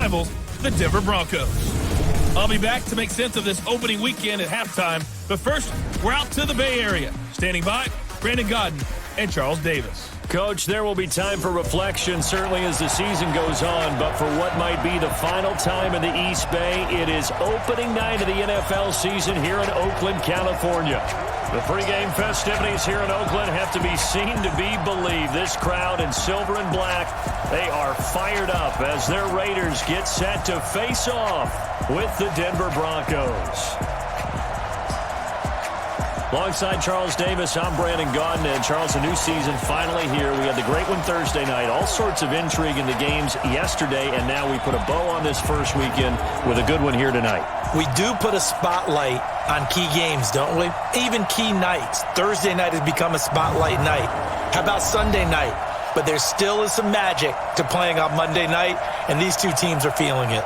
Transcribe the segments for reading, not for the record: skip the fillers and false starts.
rivals, the Denver Broncos. I'll be back to make sense of this opening weekend at halftime, but first, we're out to the Bay Area. Standing by, Brandon Godden and Charles Davis. Coach, there will be time for reflection, certainly as the season goes on, but for what might be the final time in the East Bay, it is opening night of the NFL season here in Oakland, California. The pregame festivities here in Oakland have to be seen to be believed. This crowd in silver and black, they are fired up as their Raiders get set to face off with the Denver Broncos. Alongside Charles Davis, I'm Brandon Godden. And Charles, a new season finally here. We had the great one Thursday night. All sorts of intrigue in the games yesterday, and now we put a bow on this first weekend with a good one here tonight. We do put a spotlight on key games, don't we? Even key nights. Thursday night has become a spotlight night. How about Sunday night? But there still is some magic to playing on Monday night, and these two teams are feeling it.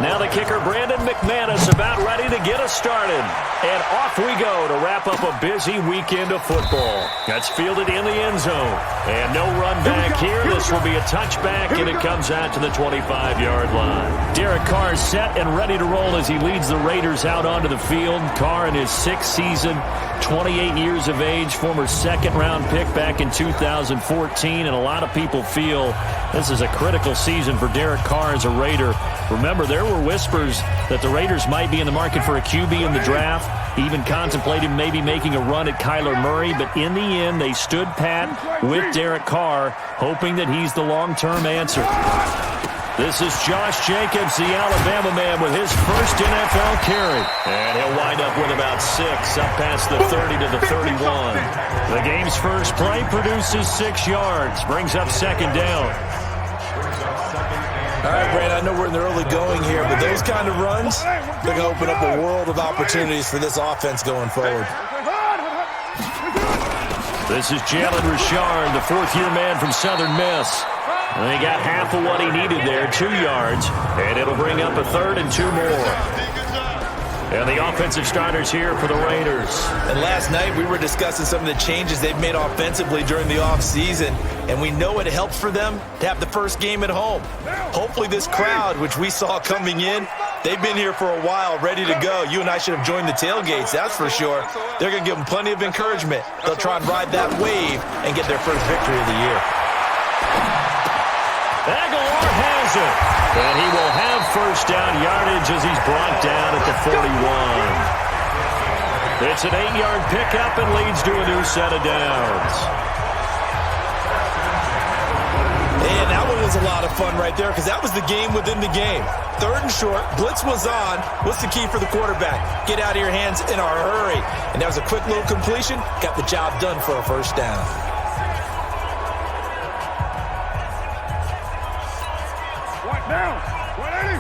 Now the kicker, Brandon McManus, about ready to get us started. And off we go to wrap up a busy weekend of football. That's fielded in the end zone. And no run back here. This will be a touchback, and it comes out to the 25-yard line. Derek Carr is set and ready to roll as he leads the Raiders out onto the field. Carr in his sixth season, 28 years of age, former second-round pick back in 2014. And a lot of people feel this is a critical season for Derek Carr as a Raider. Remember, there were whispers that the Raiders might be in the market for a QB in the draft, even contemplated maybe making a run at Kyler Murray, but in the end, they stood pat with Derek Carr, hoping that he's the long-term answer. This is Josh Jacobs, the Alabama man, with his first NFL carry. And he'll wind up with about 6, up past the 30 to the 31. The game's first play produces 6 yards, brings up second down. All right, Brandon, I know we're in the early going here, but those kind of runs, they're going to open up a world of opportunities for this offense going forward. This is Jalen Richard, the fourth-year man from Southern Miss. And he got half of what he needed there, 2 yards, and it'll bring up a third and 2 more. And the offensive starters here for the Raiders. And last night we were discussing some of the changes they've made offensively during the offseason, and we know it helps for them to have the first game at home. Hopefully this crowd, which we saw coming in, they've been here for a while, ready to go. You and I should have joined the tailgates, that's for sure. They're going to give them plenty of encouragement. They'll try and ride that wave and get their first victory of the year. Aguilar has it. And he will have first down yardage as he's brought down at the 41. It's an 8-yard pickup and leads to a new set of downs. And that one was a lot of fun right there because that was the game within the game. Third and short, blitz was on. What's the key for the quarterback? Get out of your hands in a hurry. And that was a quick little completion. Got the job done for a first down. Down. 180.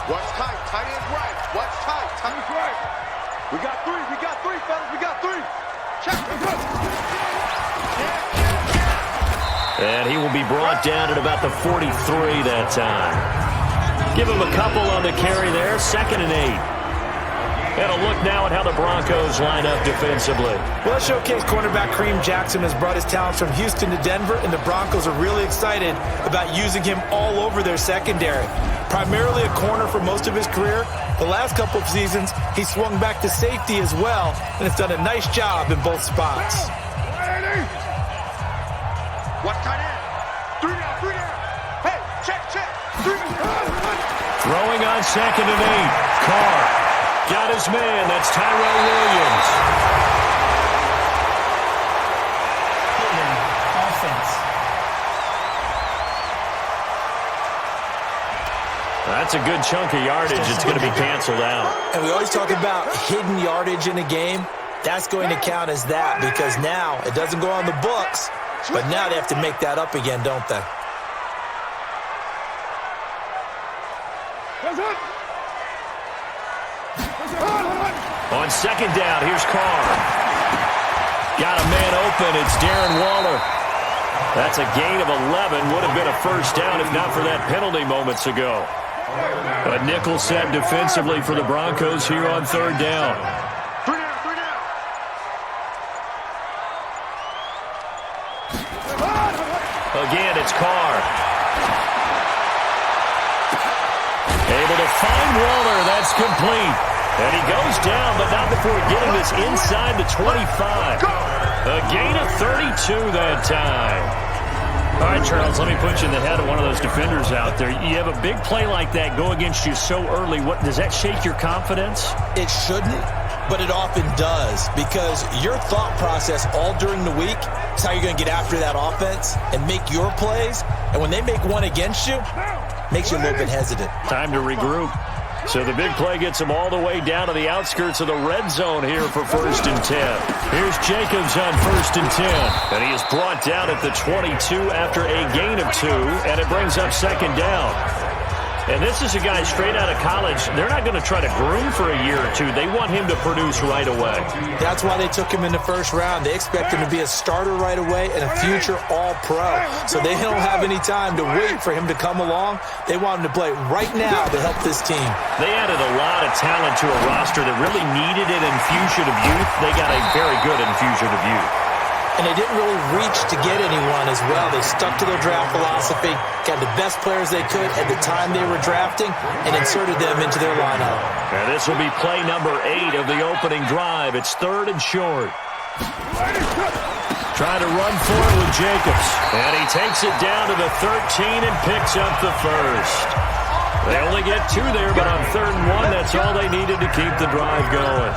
What's tight? Tight end right. What's tight? Tight end right. We got 3. We got 3, fellas. We got 3. Check. And he will be brought down at about the 43 that time. Give him a couple on the carry there. 2nd and 8. And a look now at how the Broncos line up defensively. Well, showcase cornerback Kareem Jackson has brought his talents from Houston to Denver, and the Broncos are really excited about using him all over their secondary. primarily a corner for most of his career. The last couple of seasons, he swung back to safety as well, and has done a nice job in both spots. What's tight end? Three down. Hey, check. Throwing on 2nd and 8. Carr got his man. That's Tyrell Williams. Offense. That's a good chunk of yardage. It's going to be canceled out. And we always talk about hidden yardage in a game. That's going to count as that because now it doesn't go on the books, but now they have to make that up again, don't they? On 2nd down, here's Carr. Got a man open. It's Darren Waller. That's a gain of 11. Would have been a first down if not for that penalty moments ago. A nickel set defensively for the Broncos here on 3rd down. Three down. Again, it's Carr. Able to find Waller. That's complete. And he goes down, but not before getting this inside the 25. A gain of 32 that time. All right, Charles, let me put you in the head of one of those defenders out there. You have a big play like that go against you so early. What does that shake your confidence? It shouldn't, but it often does because your thought process all during the week is how you're going to get after that offense and make your plays. And when they make one against you, it makes you a little bit hesitant. Time to regroup. So the big play gets him all the way down to the outskirts of the red zone here for 1st and 10. Here's Jacobs on 1st and 10. And he is brought down at the 22 after a gain of 2. And it brings up 2nd down. And this is a guy straight out of college. They're not going to try to groom for a year or 2. They want him to produce right away. That's why they took him in the 1st round. They expect him to be a starter right away and a future all-pro. So they don't have any time to wait for him to come along. They want him to play right now to help this team. They added a lot of talent to a roster that really needed an infusion of youth. They got a very good infusion of youth. And they didn't really reach to get anyone as well. They stuck to their draft philosophy, got the best players they could at the time they were drafting, and inserted them into their lineup. And this will be play number 8 of the opening drive. It's 3rd and short. Trying to run for it with Jacobs. And he takes it down to the 13 and picks up the first. They only get 2 there, but on 3rd and 1, that's all they needed to keep the drive going.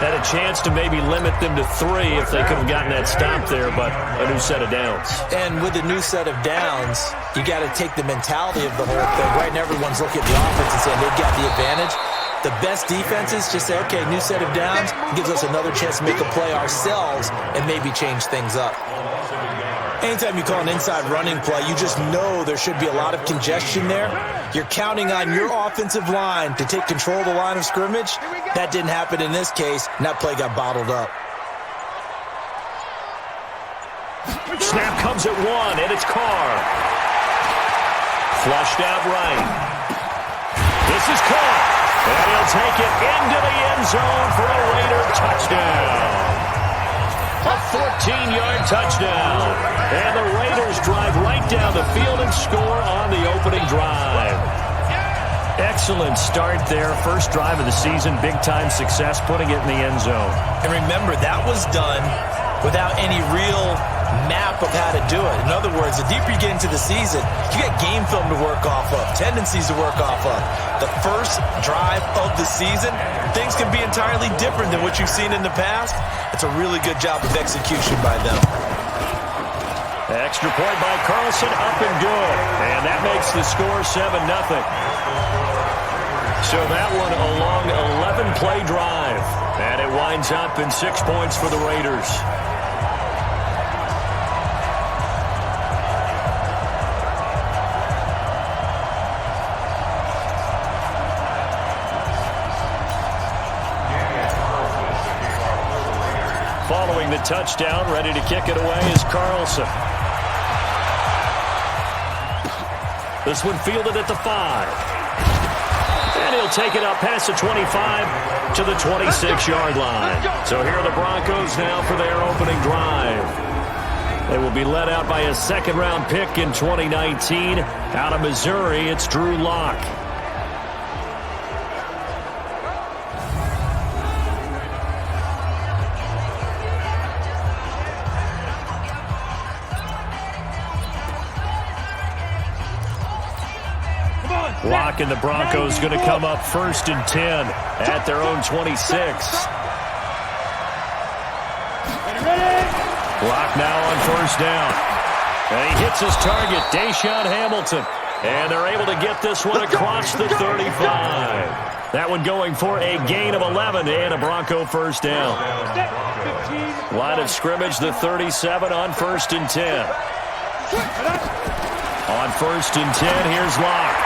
Had a chance to maybe limit them to 3 if they could have gotten that stop there, but a new set of downs. And with a new set of downs, you got to take the mentality of the whole thing. Right now, everyone's looking at the offense and saying they've got the advantage. The best defenses just say, okay, new set of downs, gives us another chance to make a play ourselves and maybe change things up. Anytime you call an inside running play, you just know there should be a lot of congestion there. You're counting on your offensive line to take control of the line of scrimmage. That didn't happen in this case, and that play got bottled up. Snap comes at 1, and it's Carr. Flushed out right. This is Carr, and he'll take it into the end zone for a Raider touchdown. A 14-yard touchdown. And the Raiders drive right down the field and score on the opening drive. Excellent start there. First drive of the season. Big-time success putting it in the end zone. And remember, that was done without any real map of how to do it. In other words, the deeper you get into the season, you got game film to work off of, tendencies to work off of. The first drive of the season, things can be entirely different than what you've seen in the past. It's a really good job of execution by them. Extra point by Carlson, up and good. And that makes the score 7-0. So that one a long 11-play drive. And it winds up in 6 points for the Raiders. Following the touchdown, ready to kick it away is Carlson. This one fielded at the 5. And he'll take it up past the 25 to the 26-yard line. So here are the Broncos now for their opening drive. They will be led out by a second-round pick in 2019. Out of Missouri, it's Drew Lock. Lock, and the Broncos going to come up 1st and 10 at their own 26. Lock now on 1st down. And he hits his target, Deshaun Hamilton. And they're able to get this one across the 35. That one going for a gain of 11 and a Bronco 1st down. Line of scrimmage, the 37 on 1st and 10. On 1st and 10, here's Lock.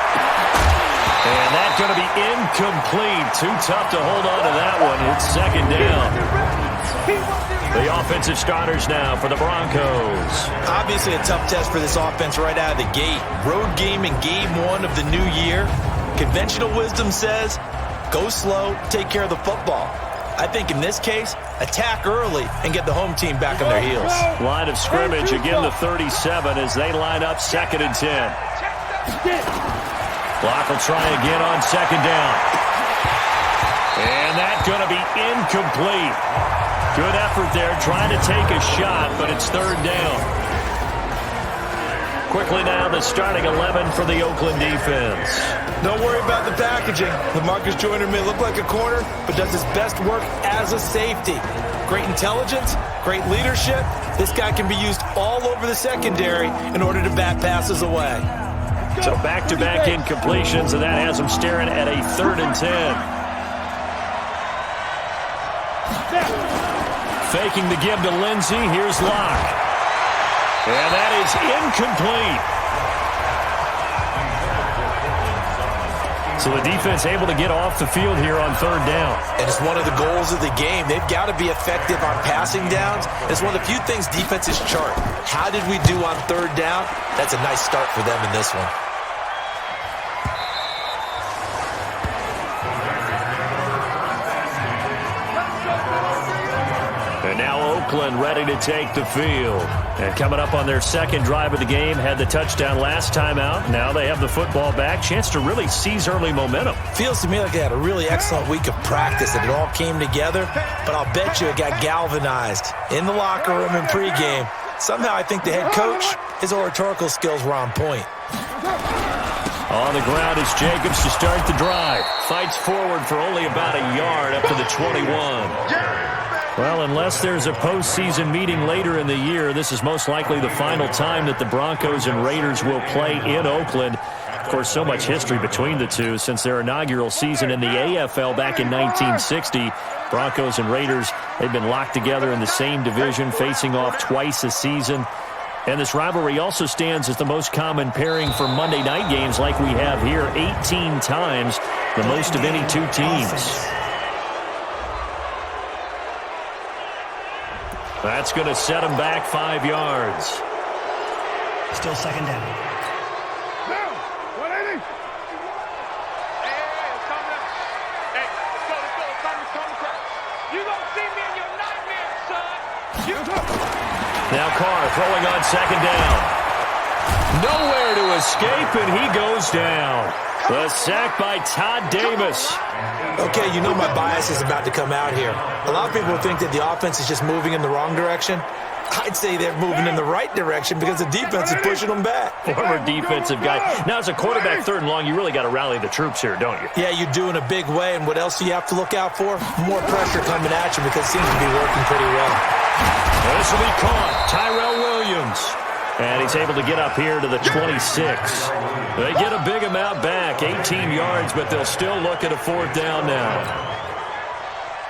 And that's going to be incomplete. Too tough to hold on to that one. It's 2nd down. The offensive starters now for the Broncos. Obviously a tough test for this offense right out of the gate. Road game in game 1 of the new year. Conventional wisdom says, go slow, take care of the football. I think in this case, attack early and get the home team back on their heels. Line of scrimmage, again the 37 as they line up 2nd and 10. Block will try again on 2nd down. And that's going to be incomplete. Good effort there trying to take a shot, but it's 3rd down. Quickly now, the starting 11 for the Oakland defense. Don't worry about the packaging. LaMarcus Joyner may look like a corner, but does his best work as a safety. Great intelligence, great leadership. This guy can be used all over the secondary in order to bat passes away. So back-to-back incompletions, and that has him staring at a 3rd and 10. Faking the give to Lindsey. Here's Lock. And that is incomplete. So the defense able to get off the field here on 3rd down. And it's one of the goals of the game. They've got to be effective on passing downs. It's one of the few things defenses chart. How did we do on 3rd down? That's a nice start for them in this one. And now Oakland ready to take the field. And coming up on their 2nd drive of the game, had the touchdown last time out. Now they have the football back. Chance to really seize early momentum. Feels to me like they had a really excellent week of practice and it all came together. But I'll bet you it got galvanized in the locker room in pregame. Somehow I think the head coach, his oratorical skills were on point. On the ground is Jacobs to start the drive. Fights forward for only about a yard up to the 21. Well, unless there's a postseason meeting later in the year, this is most likely the final time that the Broncos and Raiders will play in Oakland. Of course, so much history between the two since their inaugural season in the AFL back in 1960. Broncos and Raiders, they've been locked together in the same division, facing off twice a season. And this rivalry also stands as the most common pairing for Monday night games like we have here, 18 times, the most of any two teams. That's going to set him back 5 yards. Still 2nd down. Now, 180. Hey, it's coming up. Hey, let's go. It's time. You gonna see me in your nightmares, son. Now Carr throwing on 2nd down. Nowhere to escape, and he goes down. The sack by Todd Davis. Okay, you know my bias is about to come out here. A lot of people think that the offense is just moving in the wrong direction. I'd say they're moving in the right direction because the defense is pushing them back. Former defensive guy. Now, as a quarterback 3rd and long, you really got to rally the troops here, don't you? Yeah, you do in a big way. And what else do you have to look out for? More pressure coming at you because it seems to be working pretty well. This will be caught. Tyrell Williams. And he's able to get up here to the 26. They get a big amount back, 18 yards, but they'll still look at a 4th down now.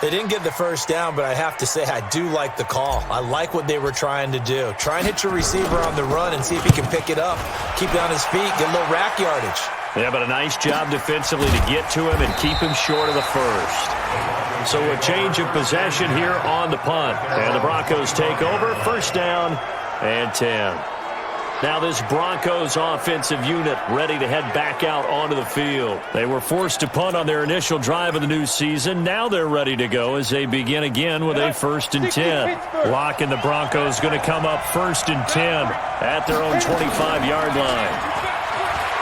They didn't get the 1st down, but I have to say I do like the call. I like what they were trying to do. Try and hit your receiver on the run and see if he can pick it up. Keep it on his feet, get a little rack yardage. Yeah, but a nice job defensively to get to him and keep him short of the 1st. So a change of possession here on the punt. And the Broncos take over, 1st down and 10. Now this Broncos offensive unit ready to head back out onto the field. They were forced to punt on their initial drive of the new season. Now they're ready to go as they begin again with a 1st and 10. Lock and the Broncos going to come up 1st and 10 at their own 25-yard line.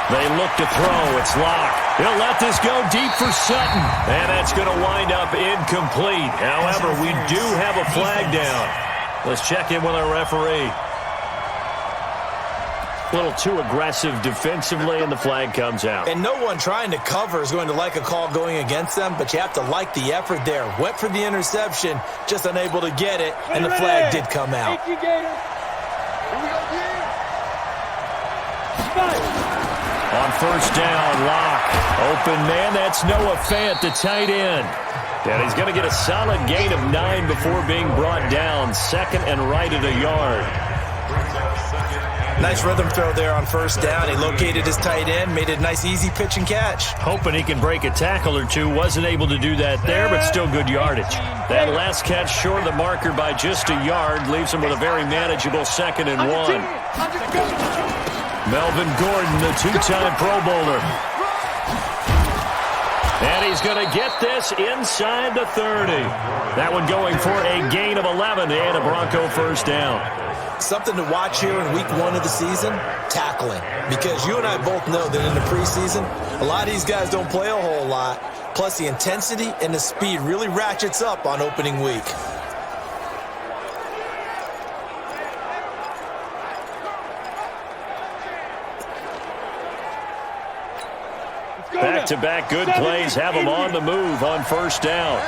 They look to throw. It's Lock. He'll let this go deep for Sutton. And that's going to wind up incomplete. However, we do have a flag down. Let's check in with our referee. A little too aggressive defensively, and the flag comes out. And no one trying to cover is going to like a call going against them, but you have to like the effort there. Went for the interception, just unable to get it, and the flag did come out. On first down, Locke. Open man, that's Noah Fant, the tight end. And he's going to get a solid gain of 9 before being brought down. Second and right at a yard. Nice rhythm throw there on first down. He located his tight end, made it a nice easy pitch and catch. Hoping he can break a tackle or two. Wasn't able to do that there, but still good yardage. That last catch short of the marker by just a yard leaves him with a very manageable 2nd and 1. Melvin Gordon, the two-time Pro Bowler. And he's going to get this inside the 30. That one going for a gain of 11 and a Bronco first down. Something to watch here in week 1 of the season, tackling. Because you and I both know that in the preseason, a lot of these guys don't play a whole lot. Plus the intensity and the speed really ratchets up on opening week. Back-to-back good plays have him on the move on first down.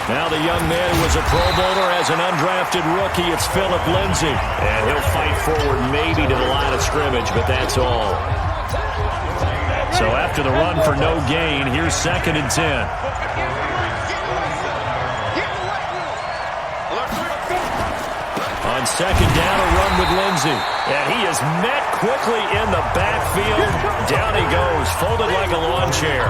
Now the young man who was a Pro Bowler as an undrafted rookie, it's Phillip Lindsay. And he'll fight forward maybe to the line of scrimmage, but that's all. So after the run for no gain, here's 2nd and 10. On second down, a run with Lindsay. And he is met quickly in the backfield. Down he goes, folded like a lawn chair.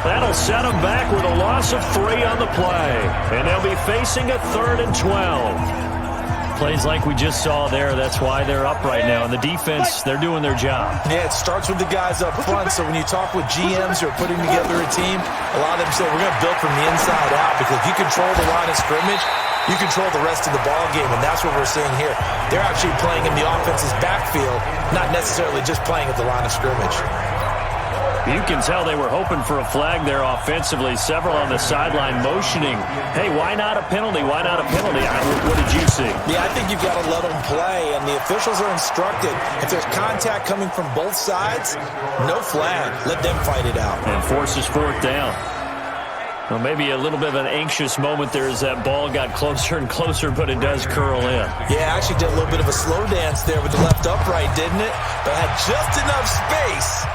That'll set him back with a loss of 3 on the play. And they'll be facing a 3rd and 12. Plays like we just saw there, that's why they're up right now. And the defense, they're doing their job. Yeah, it starts with the guys up front. So when you talk with GMs who are putting together a team, a lot of them say, we're going to build from the inside out. Because if you control the line of scrimmage, you control the rest of the ball game, and that's what we're seeing here. They're actually playing in the offense's backfield, not necessarily just playing at the line of scrimmage. You can tell they were hoping for a flag there offensively. Several on the sideline motioning, hey, why not a penalty? Why not a penalty? What did you see? Yeah, I think you've got to let them play, and the officials are instructed. If there's contact coming from both sides, no flag. Let them fight it out. And forces 4th down. Well, maybe a little bit of an anxious moment there as that ball got closer and closer, but it does curl in. Yeah, actually did a little bit of a slow dance there with the left upright, didn't it? But had just enough space,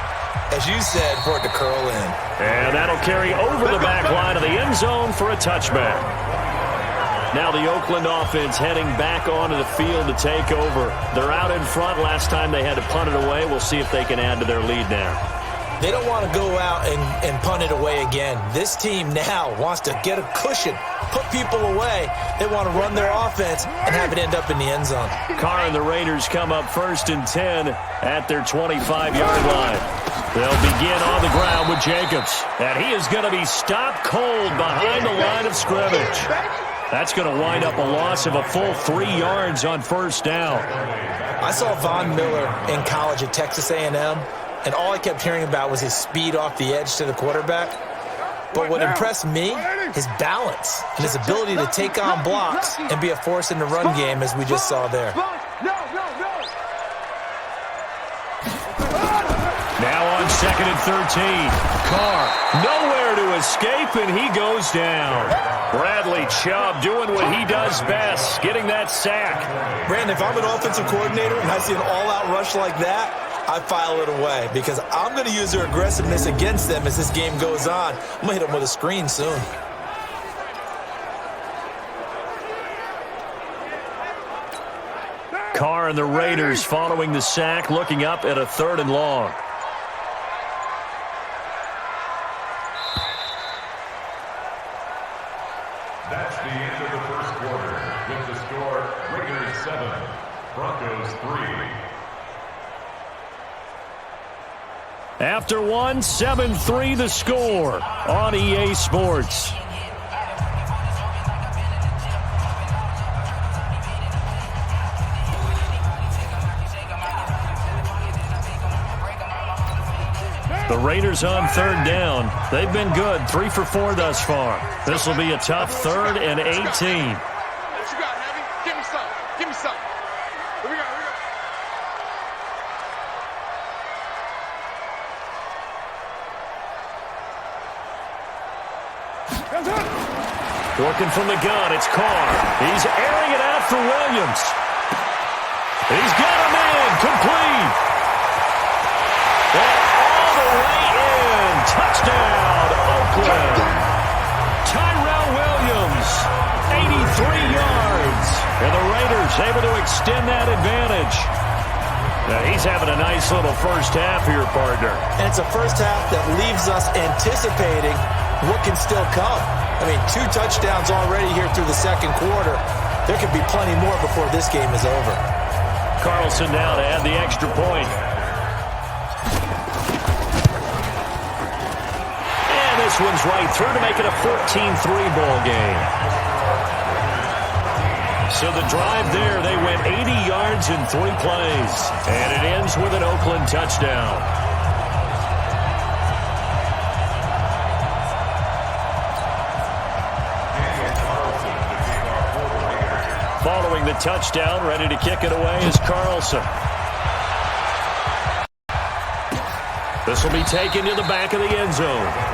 as you said, for it to curl in. And that'll carry over the back line of the end zone for a touchback. Now the Oakland offense heading back onto the field to take over. They're out in front. Last time they had to punt it away. We'll see if they can add to their lead now. They don't want to go out and punt it away again. This team now wants to get a cushion, put people away. They want to run their offense and have it end up in the end zone. Carr and the Raiders come up 1st and 10 at their 25-yard line. They'll begin on the ground with Jacobs. And he is going to be stopped cold behind the line of scrimmage. That's going to wind up a loss of a full 3 yards on first down. I saw Von Miller in college at Texas A&M. And all I kept hearing about was his speed off the edge to the quarterback. But what impressed me, his balance and his ability to take on blocks and be a force in the run game, as we just saw there. Now on 2nd and 13. Carr, nowhere to escape, and he goes down. Bradley Chubb doing what he does best, getting that sack. Brandon, if I'm an offensive coordinator and I see an all-out rush like that, I file it away because I'm going to use their aggressiveness against them as this game goes on. I'm going to hit them with a screen soon. Carr and the Raiders following the sack, looking up at a 3rd and long. That's the end of the first quarter with the score Raiders 7, Broncos 3. After one, 7-3 the score on EA Sports. The Raiders on 3rd down. They've been good, 3 for 4 thus far. This will be a tough 3rd and 18. What you got, Heavy? Working from the gun, it's Carr. He's airing it out for Williams. He's got him in, complete. And all the way in. Touchdown, Oakland. Tyrell Williams, 83 yards. And the Raiders able to extend that advantage. Now he's having a nice little first half here, partner. And it's a first half that leaves us anticipating what can still come. I mean, 2 touchdowns already here through the second quarter. There could be plenty more before this game is over. Carlson now to add the extra point. And this one's right through to make it a 14-3 ball game. So the drive there, they went 80 yards in 3 plays. And it ends with an Oakland touchdown. Following the touchdown, ready to kick it away is Carlson. This will be taken to the back of the end zone.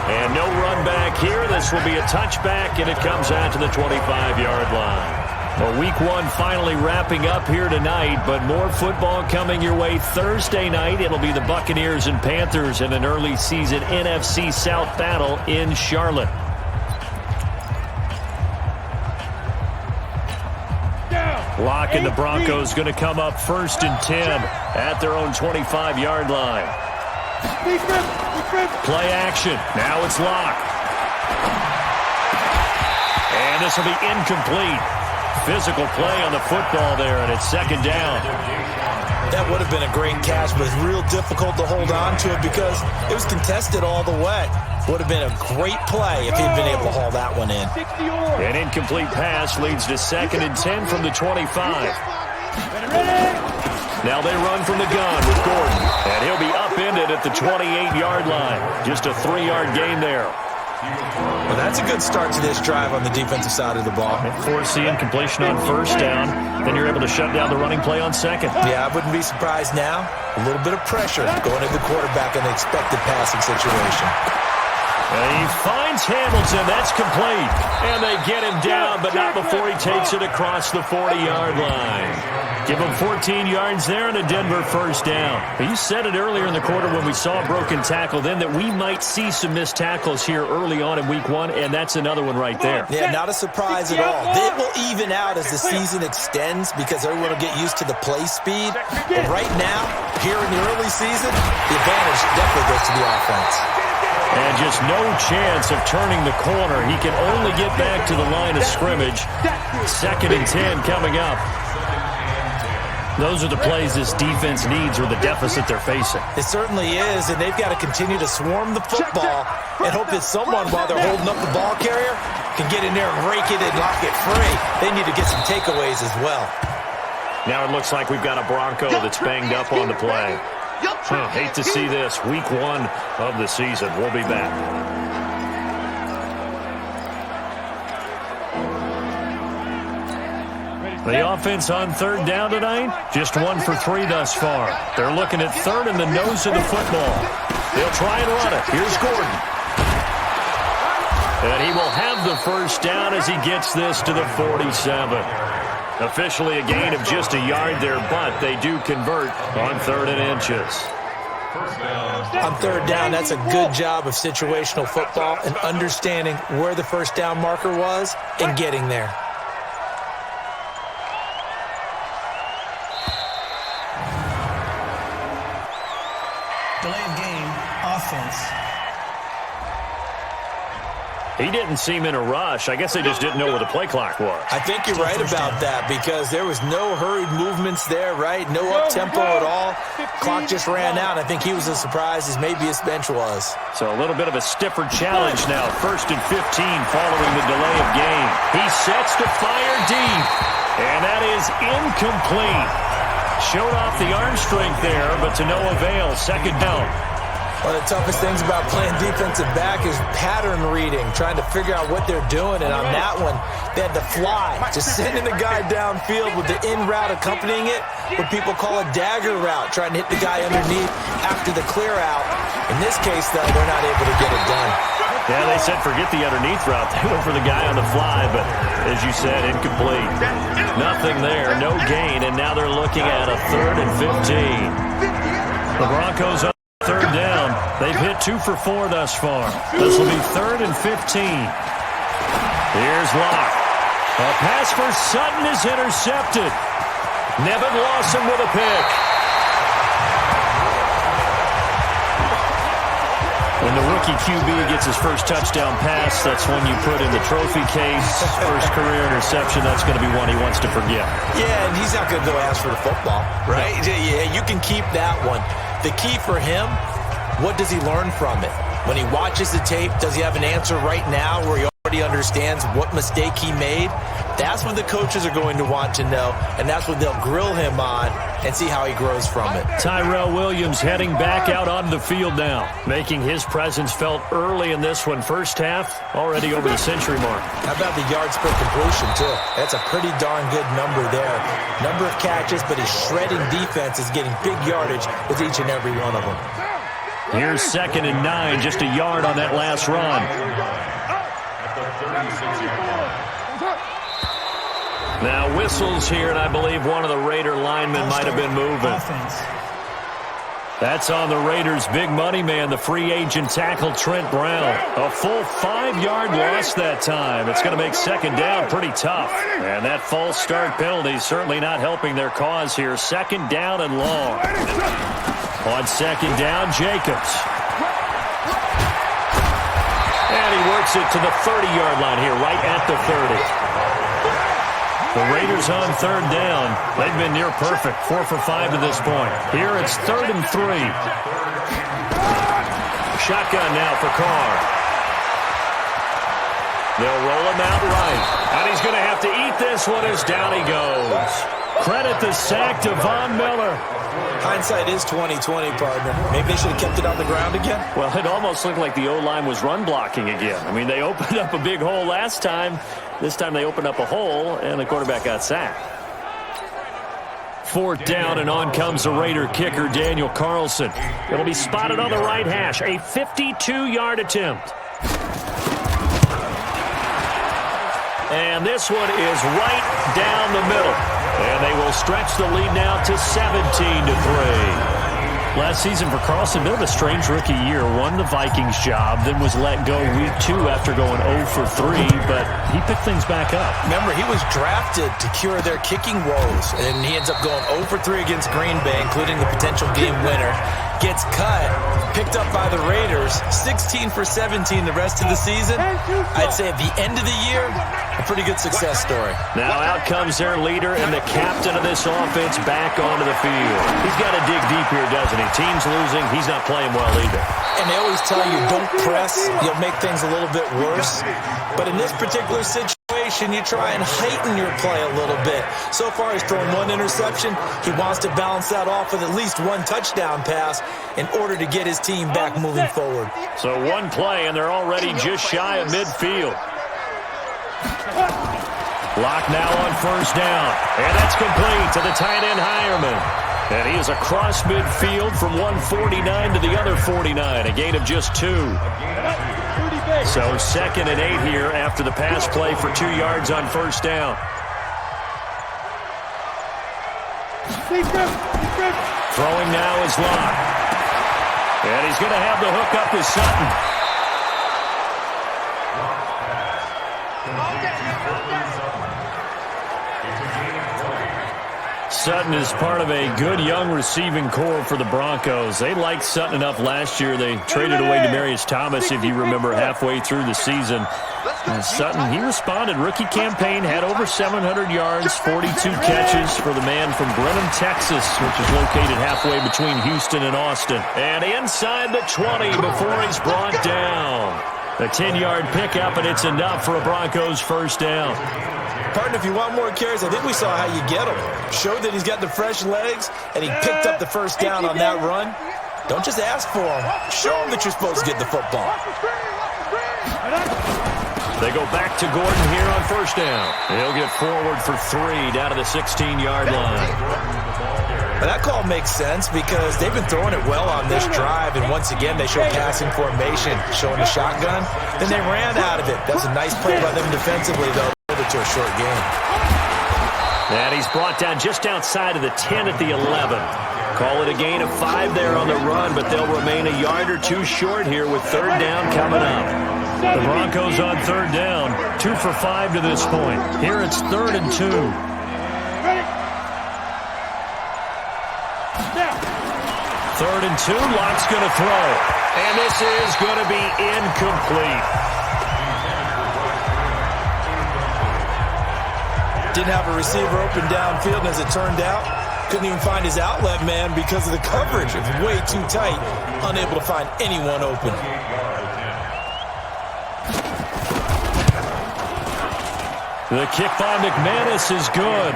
And no run back here. This will be a touchback, and it comes out to the 25-yard line. Well, week 1 finally wrapping up here tonight, but more football coming your way Thursday night. It'll be the Buccaneers and Panthers in an early season NFC South battle in Charlotte. Lock and the Broncos going to come up 1st and 10 at their own 25-yard line. Play action. Now it's Lock. And this will be incomplete. Physical play on the football there, and it's 2nd down. That would have been a great catch, but it's real difficult to hold on to it because it was contested all the way. Would have been a great play if he'd been able to haul that one in. An incomplete pass leads to 2nd and 10 from the 25. Now they run from the gun with Gordon, and he'll be upended at the 28-yard line. Just a 3-yard gain there. Well, that's a good start to this drive on the defensive side of the ball. Force the incompletion on 1st down. Then you're able to shut down the running play on 2nd. Yeah, I wouldn't be surprised now. A little bit of pressure going to the quarterback in the expected passing situation. And he finds Hamilton. That's complete. And they get him down, but not before he takes it across the 40-yard line. Give him 14 yards there and a Denver 1st down. You said it earlier in the quarter when we saw a broken tackle then that we might see some missed tackles here early on in week 1, and that's another one right there. Yeah, not a surprise at all. It will even out as the season extends because everyone will get used to the play speed. But right now, here in the early season, the advantage definitely goes to the offense. And just no chance of turning the corner. He can only get back to the line of scrimmage. 2nd and 10 coming up. Those are the plays this defense needs or the deficit they're facing. It certainly is, and they've got to continue to swarm the football and hope that someone, while they're holding up the ball carrier, can get in there and rake it and knock it free. They need to get some takeaways as well. Now it looks like we've got a Bronco that's banged up on the play. Hate to see this. Week 1 of the season. We'll be back. The offense on 3rd down tonight, just 1 for 3 thus far. They're looking at 3rd in the nose of the football. They'll try and run it. Here's Gordon. And he will have the 1st down as he gets this to the 47. Officially a gain of just a yard there, but they do convert on 3rd and inches. On 3rd down, that's a good job of situational football and understanding where the 1st down marker was and getting there. Delay of game, offense. He didn't seem in a rush. I guess they just didn't know where the play clock was. I think you're right about that because there was no hurried movements there, right? No up-tempo at all. Clock just ran out. I think he was as surprised as maybe his bench was. So a little bit of a stiffer challenge now. 1st and 15 following the delay of game. He sets to fire deep. And that is incomplete. Showed off the arm strength there, but to no avail. 2nd down. Well, One of the toughest things about playing defensive back is pattern reading, trying to figure out what they're doing. And on that one, they had to fly, just sending the guy downfield with the in route accompanying it, what people call a dagger route, trying to hit the guy underneath after the clear out. In this case, though, they're not able to get it done. Yeah, they said forget the underneath route. They went for the guy on the fly, but as you said, incomplete. Nothing there, no gain, and now they're looking at a 3rd and 15. The Broncos on 3rd down. They've hit 2 for 4 thus far. This will be 3rd and 15. Here's Locke. A pass for Sutton is intercepted. Nevin Lawson with a pick. When the rookie QB gets his first touchdown pass, that's when you put in the trophy case. First career interception, that's going to be one he wants to forget. Yeah, and he's not going to go ask for the football, right? Yeah, you can keep that one. The key for him, what does he learn from it? When he watches the tape, does he have an answer right now where he already understands what mistake he made? That's what the coaches are going to want to know, and that's what they'll grill him on and see how he grows from it. Tyrell Williams heading back out onto the field now, making his presence felt early in this one. First half, already over the century mark. How about the yards per completion, too? That's a pretty darn good number there. Number of catches, but his shredding defense is getting big yardage with each and every one of them. Here's 2nd and 9, just a yard on that last run. At the 36-yard line. Now whistles here, and I believe one of the Raider linemen might have been moving. That's on the Raiders' big money man, the free agent tackle Trent Brown. A full 5-yard loss that time. It's going to make 2nd down pretty tough. And that false start penalty is certainly not helping their cause here. 2nd down and long. On 2nd down, Jacobs. And he works it to the 30-yard line here, right at the 30. The Raiders on 3rd down. They've been near perfect, 4 for 5 to this point. Here it's 3rd and 3. Shotgun now for Carr. They'll roll him out right. And he's going to have to eat this one as down he goes. Credit the sack to Von Miller. Hindsight is 20/20, partner. Maybe they should have kept it on the ground again. Well, it almost looked like the O-line was run blocking again. I mean, they opened up a big hole last time. This time they opened up a hole, and the quarterback got sacked. 4th down, and on comes the Raider kicker, Daniel Carlson. It'll be spotted on the right hash. A 52-yard attempt. And this one is right down the middle. And they will stretch the lead now to 17-3. Last season for Carlson, bit of a strange rookie year. Won the Vikings job, then was let go week 2 after going 0 for 3, but he picked things back up. Remember, he was drafted to cure their kicking woes, and he ends up going 0 for 3 against Green Bay, including the potential game winner. Gets cut, picked up by the Raiders, 16 for 17 the rest of the season. I'd say at the end of the year, a pretty good success story. Now out comes their leader and the captain of this offense back onto the field. He's got to dig deep here, doesn't he? Team's losing. He's not playing well either. And they always tell you, don't press. You'll make things a little bit worse. But in this particular situation, you try and heighten your play a little bit. So far, he's thrown 1 interception. He wants to balance that off with at least 1 touchdown pass in order to get his team back moving forward. So 1 play, and they're already just shy of midfield. Lock now on 1st down. And that's complete to the tight end, Hireman. And he is across midfield from 149 to the other 49, a gain of just 2. So 2nd and 8 here after the pass play for 2 yards on 1st down. Throwing now is Locke. And he's going to have the hook up with Sutton. Sutton is part of a good young receiving core for the Broncos. They liked Sutton enough last year. They traded away Demaryius Thomas, if you remember, halfway through the season. And Sutton, he responded. Rookie campaign, had over 700 yards, 42 catches for the man from Brenham, Texas, which is located halfway between Houston and Austin. And inside the 20 before he's brought down. A 10-yard pickup, and it's enough for a Broncos 1st down. Partner, if you want more carries, I think we saw how you get him. Showed that he's got the fresh legs, and he picked up the 1st down on that run. Don't just ask for them. Show them that you're supposed to get the football. They go back to Gordon here on first down. He'll get forward for 3 down to the 16-yard line. But that call makes sense because they've been throwing it well on this drive, and once again they show passing formation, showing the shotgun. Then they ran out of it. That was a nice play by them defensively, though. Hold it to a short game. And he's brought down just outside of the 10 at the 11. Call it a gain of 5 there on the run, but they'll remain a yard or two short here with third down coming up. The Broncos on third down, 2 for 5 to this point. Here it's 3rd and 2. Third and 2, Lock's going to throw. And this is going to be incomplete. Didn't have a receiver open downfield, and as it turned out, couldn't even find his outlet man because of the coverage. It was way too tight, unable to find anyone open. The kick by McManus is good.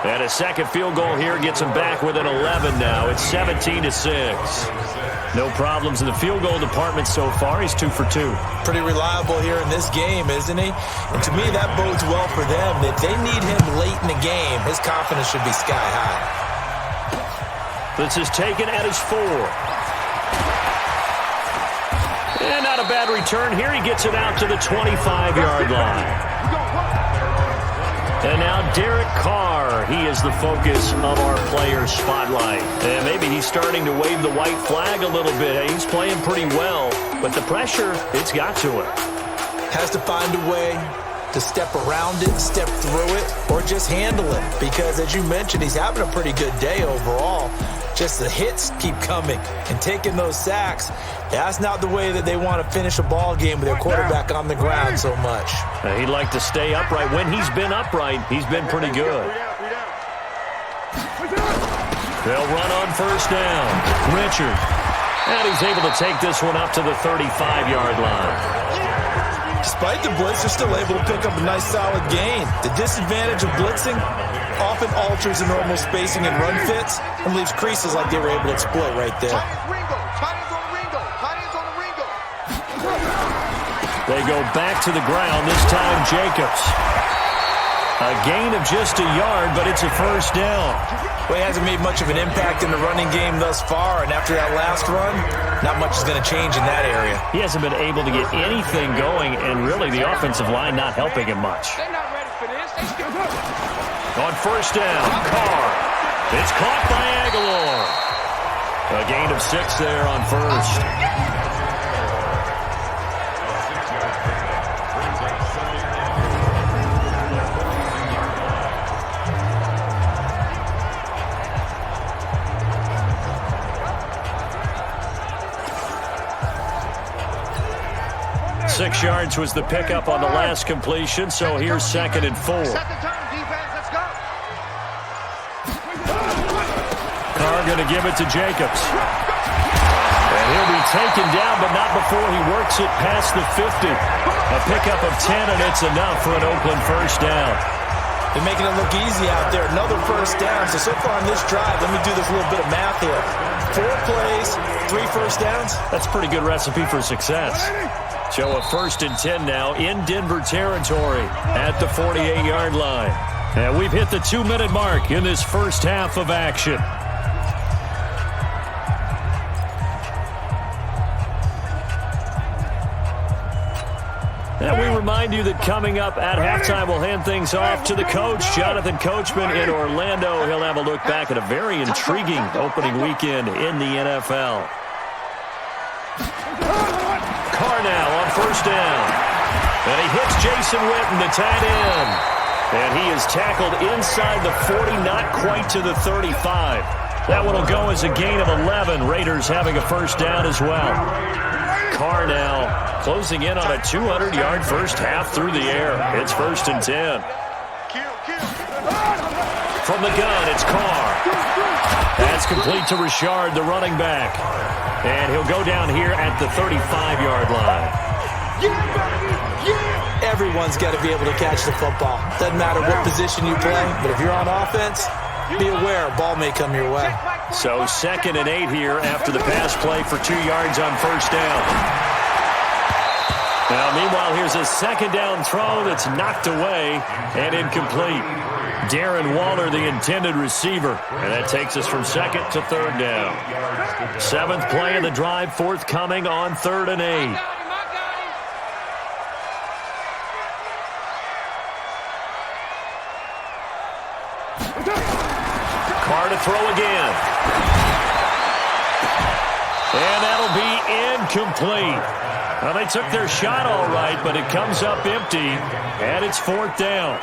And a second field goal here gets him back within 11 now. It's 17-6. No problems in the field goal department so far. He's 2 for 2. Pretty reliable here in this game, isn't he? And to me, that bodes well for them. If they need him late in the game, his confidence should be sky high. This is taken at his 4. And not a bad return here. He gets it out to the 25-yard line. And now Derek Carr, he is the focus of our player spotlight. And maybe he's starting to wave the white flag a little bit. He's playing pretty well, but the pressure, it's got to him. Has to find a way to step around it, step through it, or just handle it. Because as you mentioned, he's having a pretty good day overall. Just the hits keep coming and taking those sacks. That's not the way that they want to finish a ball game with their quarterback on the ground so much. He'd like to stay upright. When he's been upright, he's been pretty good. They'll run on first down. Richard. And he's able to take this one up to the 35-yard line. Despite the blitz, they're still able to pick up a nice solid gain. The disadvantage of blitzing often alters the normal spacing and run fits and leaves creases like they were able to exploit right there. They go back to the ground, this time Jacobs. A gain of just a yard, but it's a first down. Well, he hasn't made much of an impact in the running game thus far, and after that last run, not much is going to change in that area. He hasn't been able to get anything going, and really the offensive line not helping him much. They're not ready for this. On first down, Carr. It's caught by Aguilar. A gain of 6 there on first. 6 yards was the pickup on the last completion, so here's 2nd and 4. Carr going to give it to Jacobs. And he'll be taken down, but not before he works it past the 50. A pickup of 10, and it's enough for an Oakland first down. They're making it look easy out there. Another first down. So far on this drive, let me do this little bit of math here. 4 plays, 3 first downs. That's a pretty good recipe for success. Show a 1st and 10 now in Denver territory at the 48-yard line. And we've hit the 2-minute mark in this first half of action. And we remind you that coming up at halftime, we'll hand things off to the coach, Jonathan Coachman in Orlando. He'll have a look back at a very intriguing opening weekend in the NFL. Carr now on first down. And he hits Jason Witten, the tight end. And he is tackled inside the 40, not quite to the 35. That one will go as a gain of 11. Raiders having a first down as well. Carr now closing in on a 200-yard first half through the air. It's 1st and 10. From the gun, it's Carr. That's complete to Richard, the running back. And he'll go down here at the 35-yard line. Everyone's got to be able to catch the football. Doesn't matter what position you play, but if you're on offense, be aware a ball may come your way. So 2nd and 8 here after the pass play for 2 yards on first down. Now, meanwhile, here's a 2nd down throw that's knocked away and incomplete. Darren Waller, the intended receiver. And that takes us from 2nd to 3rd down. 7th play of the drive, forthcoming on 3rd and 8. Carr to throw again. And that'll be incomplete. Well, they took their shot all right, but it comes up empty, and it's 4th down.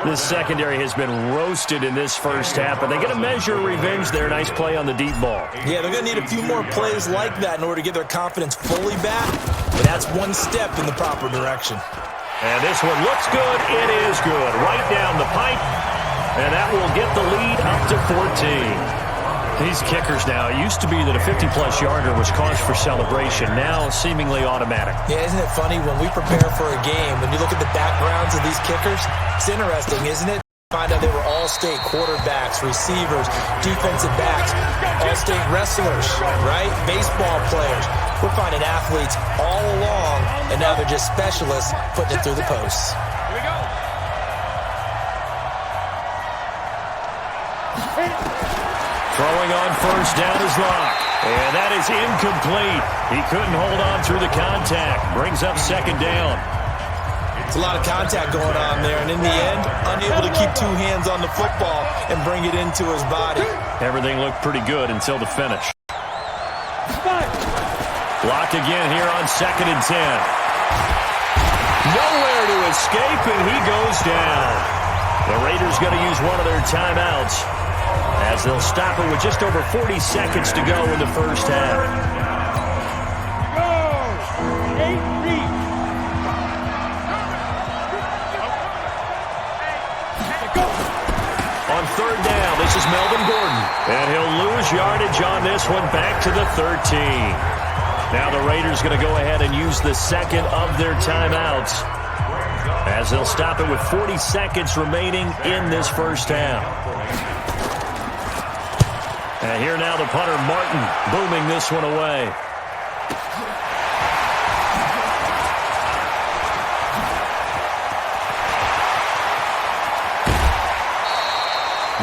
This secondary has been roasted in this first half, but they get a measure of revenge there. Nice play on the deep ball. Yeah, they're going to need a few more plays like that in order to get their confidence fully back, but that's one step in the proper direction. And this one looks good. It is good. Right down the pipe, and that will get the lead up to 14. These kickers now, it used to be that a 50-plus yarder was cause for celebration. Now, seemingly automatic. Yeah, isn't it funny when we prepare for a game, when you look at the backgrounds of these kickers, it's interesting, isn't it? Find out they were all-state quarterbacks, receivers, defensive backs, all-state wrestlers, right? Baseball players. We're finding athletes all along, and now they're just specialists putting it through the posts. Here we go. Throwing on first down is Locke. And that is incomplete. He couldn't hold on through the contact. Brings up 2nd down. It's a lot of contact going on there, and in the end, unable to keep 2 hands on the football and bring it into his body. Everything looked pretty good until the finish. Locke again here on 2nd and 10. Nowhere to escape, and he goes down. The Raiders going to use one of their timeouts, as they'll stop it with just over 40 seconds to go in the first half. On 3rd down, this is Melvin Gordon. And he'll lose yardage on this one, back to the 13. Now the Raiders going to go ahead and use the 2nd of their timeouts, as they'll stop it with 40 seconds remaining in this first half. And here now the punter, Martin, booming this one away.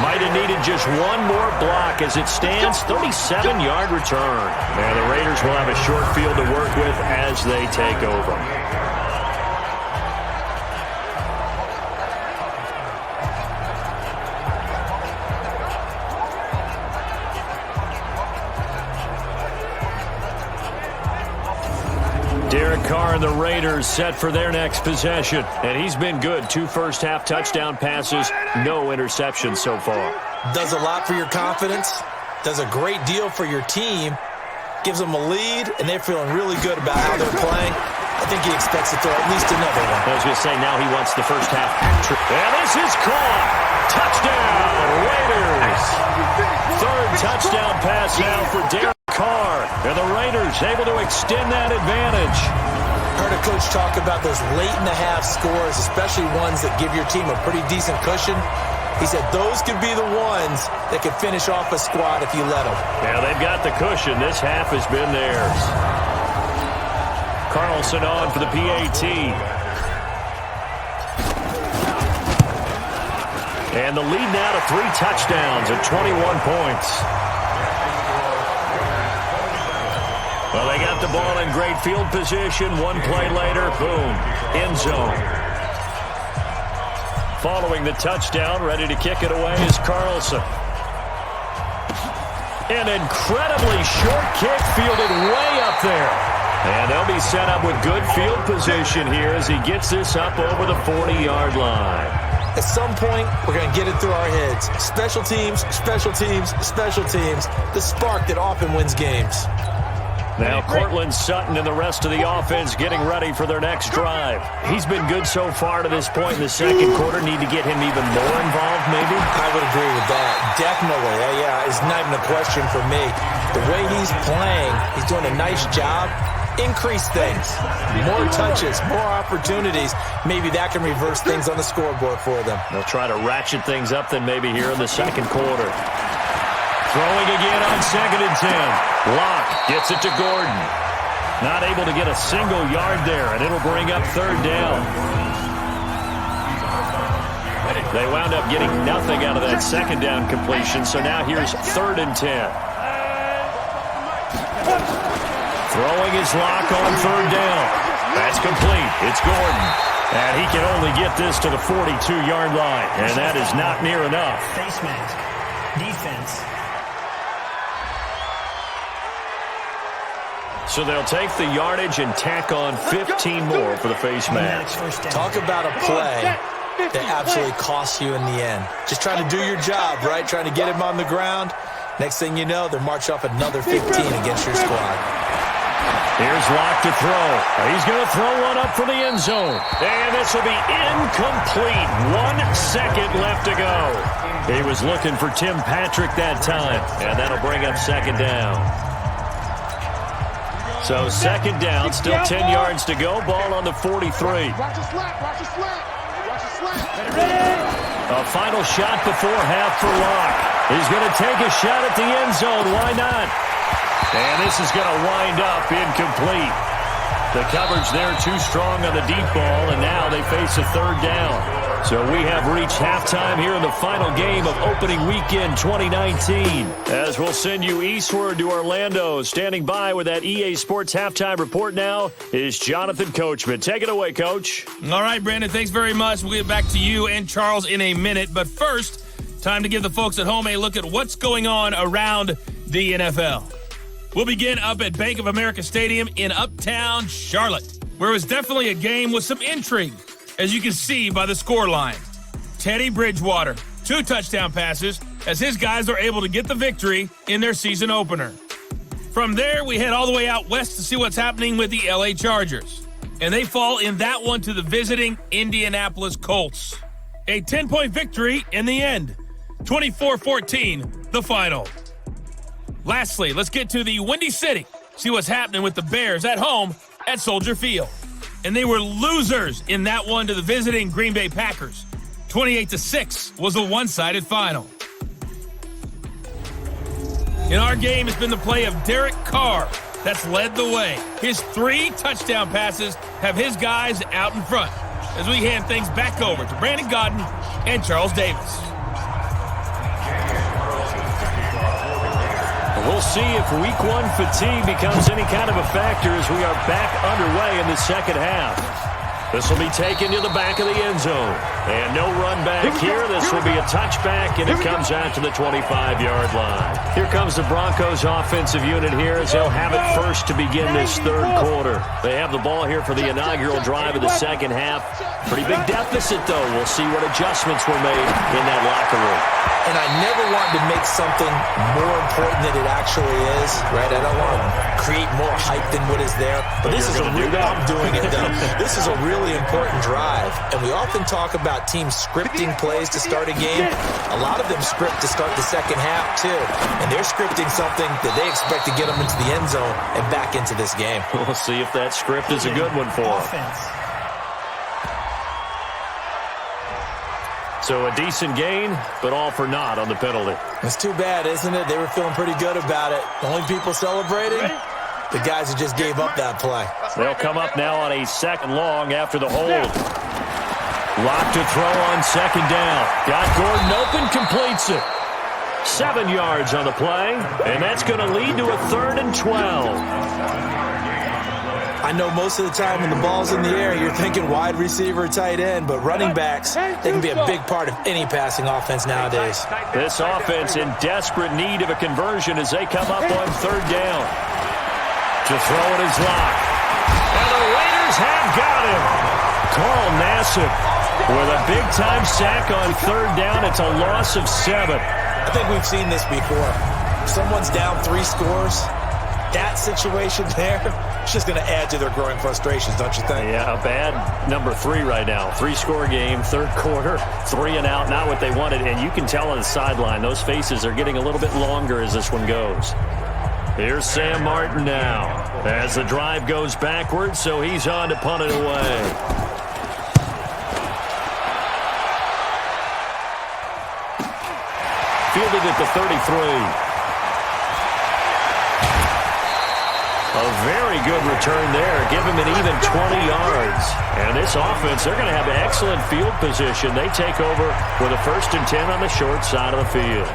Might have needed just one more block. As it stands, 37-yard return. And the Raiders will have a short field to work with as they take over. Derek Carr and the Raiders set for their next possession. And he's been good. 2 first-half touchdown passes, no interceptions so far. Does a lot for your confidence, does a great deal for your team, gives them a lead, and they're feeling really good about how they're playing. I think he expects to throw at least another one. I was going to say, now he wants the first half hat-trick. And this is caught. Touchdown, Raiders. 3rd touchdown pass now for Derek Carr. And the Raiders able to extend that advantage. Heard a coach talk about those late-in-the-half scores, especially ones that give your team a pretty decent cushion. He said those could be the ones that could finish off a squad if you let them. Now they've got the cushion. This half has been theirs. Carlson on for the PAT. And the lead now to 3 touchdowns at 21 points. Well, they got the ball in great field position. One play later, boom, end zone. Following the touchdown, ready to kick it away is Carlson. An incredibly short kick fielded way up there. And they'll be set up with good field position here as he gets this up over the 40-yard line. At some point, we're going to get it through our heads. Special teams, special teams, special teams. The spark that often wins games. Now Cortland Sutton and the rest of the offense getting ready for their next drive. He's been good so far to this point in the second quarter. Need to get him even more involved, maybe? I would agree with that. Definitely. Yeah, it's not even a question for me. The way he's playing, he's doing a nice job. Increase things. More touches, more opportunities. Maybe that can reverse things on the scoreboard for them. They'll try to ratchet things up then maybe here in the second quarter. Throwing again on 2nd and 10. Locke gets it to Gordon. Not able to get a single yard there, and it'll bring up 3rd down. They wound up getting nothing out of that 2nd down completion, so now here's 3rd and 10. Throwing his Locke on 3rd down. That's complete. It's Gordon. And he can only get this to the 42-yard line, and that is not near enough. Face mask. Defense. So they'll take the yardage and tack on 15 more for the face mask. Talk about a play that absolutely costs you in the end. Just trying to do your job, right? Trying to get him on the ground. Next thing you know, they're marching off another 15 against your squad. Here's Locke to throw. He's going to throw one up for the end zone. And this will be incomplete. 1 second left to go. He was looking for Tim Patrick that time. And that'll bring up 2nd down. So 2nd down, still 10 yards to go. Ball on the 43. Watch the slap, watch the slap. Watch the slap. A final shot before half for Locke. He's going to take a shot at the end zone. Why not? And this is going to wind up incomplete. The coverage there too strong on the deep ball, and now they face a 3rd down. So we have reached halftime here in the final game of opening weekend 2019. As we'll send you eastward to Orlando. Standing by with that EA Sports halftime report now is Jonathan Coachman. Take it away, Coach. All right, Brandon, thanks very much. We'll get back to you and Charles in a minute. But first, time to give the folks at home a look at what's going on around the NFL. We'll begin up at Bank of America Stadium in Uptown Charlotte, where it was definitely a game with some intrigue, as you can see by the scoreline. Teddy Bridgewater, 2 touchdown passes, as his guys are able to get the victory in their season opener. From there, we head all the way out west to see what's happening with the LA Chargers. And they fall in that one to the visiting Indianapolis Colts. A 10-point victory in the end. 24-14, the final. Lastly, let's get to the Windy City. See what's happening with the Bears at home at Soldier Field. And they were losers in that one to the visiting Green Bay Packers. 28-6 was a one-sided final. In our game, it's been the play of Derek Carr that's led the way. His 3 touchdown passes have his guys out in front, as we hand things back over to Brandon Gaudin and Charles Davis. We'll see if Week 1 fatigue becomes any kind of a factor as we are back underway in the second half. This will be taken to the back of the end zone. And no run back here. This will be a touchback, and it comes out to the 25-yard line. Here comes the Broncos offensive unit here as they'll have it first to begin this 3rd quarter. They have the ball here for the inaugural drive of the second half. Pretty big deficit, though. We'll see what adjustments were made in that locker room. And I never want to make something more important than it actually is, right? I don't want to create more hype than what is there. But this is I'm doing it, though. This is a really important drive. And we often talk about teams scripting plays to start a game. A lot of them script to start the second half, too. And they're scripting something that they expect to get them into the end zone and back into this game. We'll see if that script is a good one for them. So a decent gain, but all for naught on the penalty. It's too bad, isn't it? They were feeling pretty good about it. The only people celebrating, the guys who just gave up that play. They'll come up now on a 2nd long after the hold. Locked to throw on 2nd down. Got Gordon open, completes it. 7 yards on the play, and that's going to lead to a 3rd and 12. I know most of the time when the ball's in the air, you're thinking wide receiver, tight end, but running backs, they can be a big part of any passing offense nowadays. This offense in desperate need of a conversion as they come up on 3rd down. To throw it is Locke. And the Raiders have got him. Carl Nassib with a big-time sack on 3rd down. It's a loss of 7. I think we've seen this before. If someone's down 3 scores, that situation there, it's just going to add to their growing frustrations, don't you think? Yeah, a bad number 3 right now. 3-score game, 3rd quarter, 3 and out, not what they wanted. And you can tell on the sideline, those faces are getting a little bit longer as this one goes. Here's Sam Martin now as the drive goes backwards, so he's on to punt it away. Fielded at the 33. A very good return there. Give him an even 20 yards. And this offense, they're going to have excellent field position. They take over with a 1st and 10 on the short side of the field.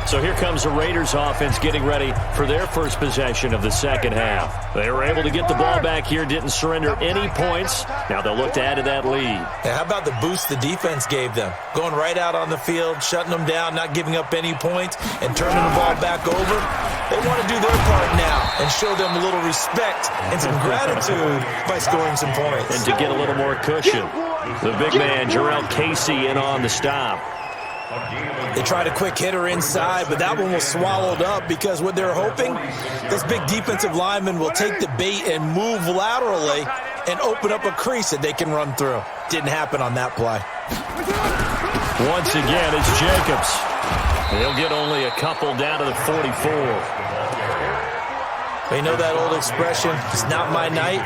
So here comes the Raiders offense getting ready for their first possession of the second half. They were able to get the ball back here, didn't surrender any points. Now they'll look to add to that lead. Yeah, how about the boost the defense gave them? Going right out on the field, shutting them down, not giving up any points, and turning the ball back over. They want to do their part now and show them a little respect and some gratitude by scoring some points. And to get a little more cushion. The big man, Jarrell Casey, in on the stop. They tried a quick hitter inside, but that one was swallowed up because what they're hoping, this big defensive lineman will take the bait and move laterally and open up a crease that they can run through. Didn't happen on that play. Once again, it's Jacobs. He'll get only a couple down to the 44. You know that old expression, it's not my night?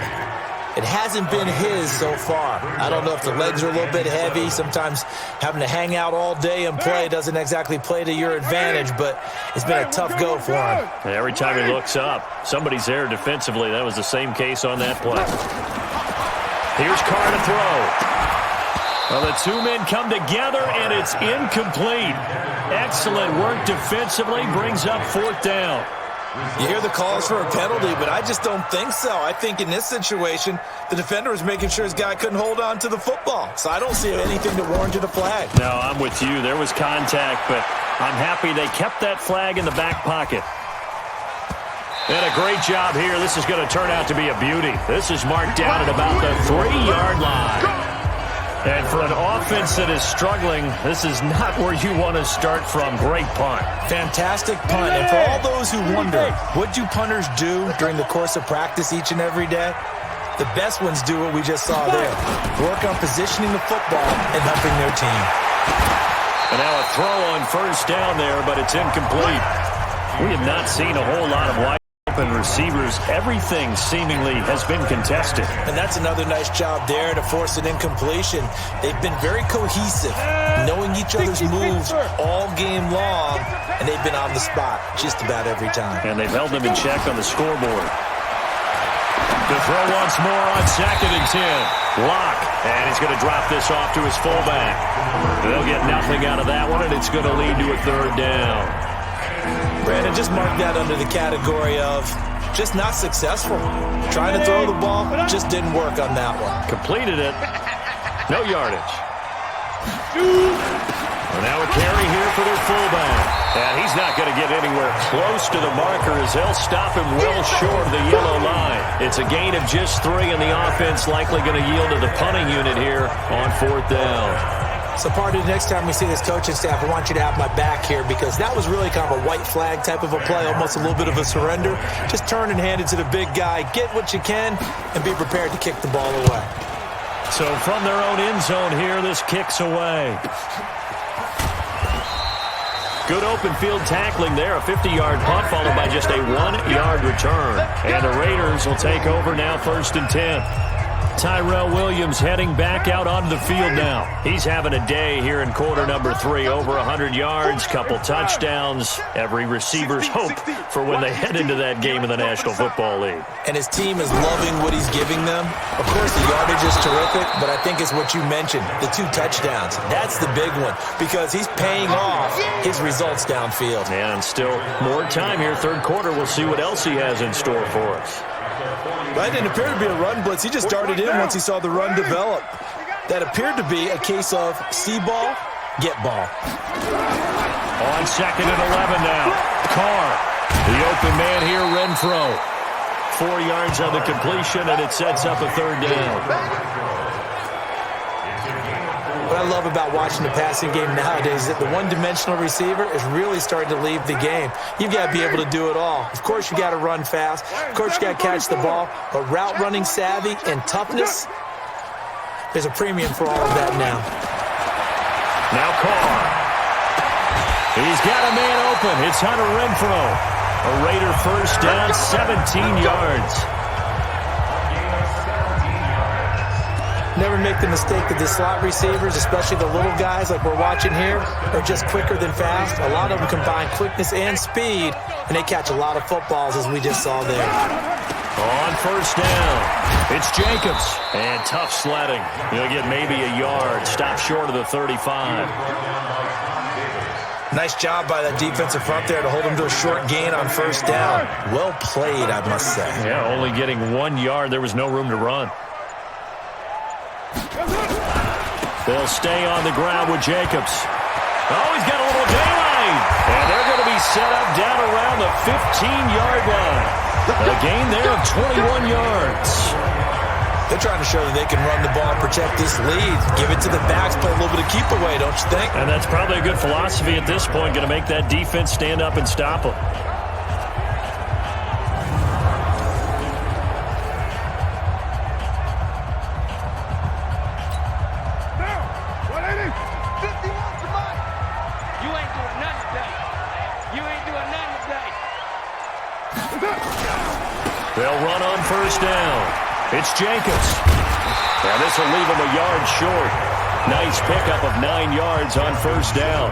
It hasn't been his so far. I don't know if the legs are a little bit heavy. Sometimes having to hang out all day and play doesn't exactly play to your advantage, but it's been a tough go for him. And every time he looks up, somebody's there defensively. That was the same case on that play. Here's Carr to throw. Well, the two men come together, and it's incomplete. Excellent work defensively, brings up 4th down. You hear the calls for a penalty, but I just don't think so. I think in this situation, the defender was making sure his guy couldn't hold on to the football. So I don't see anything to warrant a flag. No, I'm with you. There was contact, but I'm happy they kept that flag in the back pocket. And a great job here. This is going to turn out to be a beauty. This is marked down at about the 3-yard line. And for an offense that is struggling, this is not where you want to start from. Great punt. Fantastic punt. And for all those who wonder, what do punters do during the course of practice each and every day? The best ones do what we just saw there. Work on positioning the football and helping their team. And now a throw on 1st down there, but it's incomplete. We have not seen a whole lot of wide open receivers. Everything seemingly has been contested. And that's another nice job there to force an incompletion. They've been very cohesive, knowing each other's moves all game long, and they've been on the spot just about every time. And they've held them in check on the scoreboard. The throw once more on 2nd and 10. Lock, and he's going to drop this off to his fullback. They'll get nothing out of that one, and it's going to lead to a 3rd down. Brandon, just mark that under the category of just not successful. Trying to throw the ball, just didn't work on that one. Completed it. No yardage. And now a carry here for their fullback. And he's not going to get anywhere close to the marker as they'll stop him well short of the yellow line. It's a gain of just 3, and the offense likely going to yield to the punting unit here on 4th down. So, Party, the next time we see this coaching staff, I want you to have my back here because that was really kind of a white flag type of a play, almost a little bit of a surrender. Just turn and hand it to the big guy, get what you can, and be prepared to kick the ball away. So from their own end zone here, this kicks away. Good open field tackling there, a 50-yard punt followed by just a 1-yard return. And the Raiders will take over now 1st and 10. Tyrell Williams heading back out onto the field now. He's having a day here in quarter number 3. Over 100 yards, couple touchdowns. Every receiver's hope for when they head into that game in the National Football League. And his team is loving what he's giving them. Of course, the yardage is terrific, but I think it's what you mentioned, the 2 touchdowns. That's the big one because he's paying off his results downfield. And still more time here, 3rd quarter. We'll see what else he has in store for us. That didn't appear to be a run blitz. He just darted in once he saw the run develop. That appeared to be a case of see ball, get ball. On 2nd and 11 now. Carr, the open man here, Renfro. 4 yards on the completion, and it sets up a 3rd down. What I love about watching the passing game nowadays is that the one-dimensional receiver is really starting to leave the game. You've got to be able to do it all. Of course, you got to run fast. Of course, you got to catch the ball. But route running savvy and toughness, there's a premium for all of that now. Now Carr. He's got a man open. It's Hunter Renfro. A Raider 1st down, 17 yards. Never make the mistake that the slot receivers, especially the little guys like we're watching here, are just quicker than fast. A lot of them combine quickness and speed, and they catch a lot of footballs, as we just saw there. On first down, it's Jacobs. And tough sledding. He'll get maybe a yard. Stop short of the 35. Nice job by that defensive front there to hold him to a short gain on first down. Well played, I must say. Yeah, only getting 1 yard. There was no room to run. They'll stay on the ground with Jacobs. Oh, he's got a little daylight. And they're going to be set up down around the 15-yard line. A gain there of 21 yards. They're trying to show that they can run the ball, protect this lead, give it to the backs, play a little bit of keep away, don't you think? And that's probably a good philosophy at this point, going to make that defense stand up and stop them. They'll run on first down. It's Jacobs. Now this will leave him a yard short. Nice pickup of 9 yards on first down.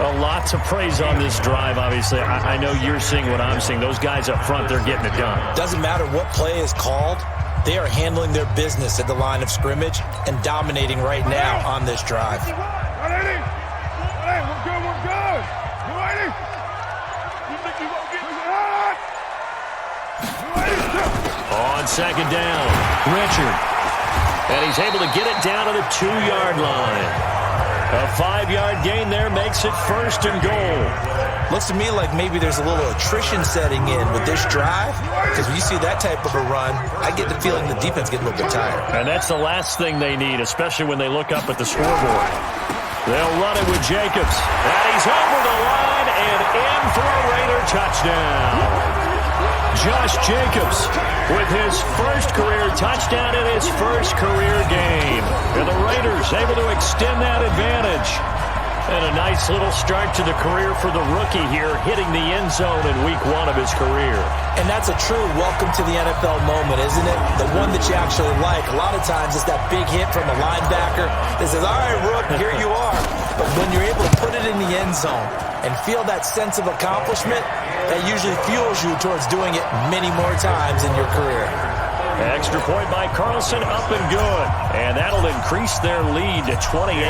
A lot to praise on this drive, obviously. I know you're seeing what I'm seeing. Those guys up front, they're getting it done. Doesn't matter what play is called. They are handling their business at the line of scrimmage and dominating right now on this drive. On second down, Richard. And he's able to get it down to the 2-yard line. A 5-yard gain there makes it first and goal. Looks to me like maybe there's a little attrition setting in with this drive, because when you see that type of a run, I get the feeling the defense gets a little bit tired. And that's the last thing they need, especially when they look up at the scoreboard. They'll run it with Jacobs. And he's over the line and in for a Raider touchdown. Josh Jacobs with his first career touchdown in his first career game. And the Raiders able to extend that advantage. And a nice little start to the career for the rookie here, hitting the end zone in week 1 of his career. And that's a true welcome to the NFL moment, isn't it? The one that you actually like. A lot of times it's that big hit from a linebacker that says, all right, Rook, here you are. But when you're able to put it in the end zone and feel that sense of accomplishment, that usually fuels you towards doing it many more times in your career. Extra point by Carlson, up and good. And that'll increase their lead to 28.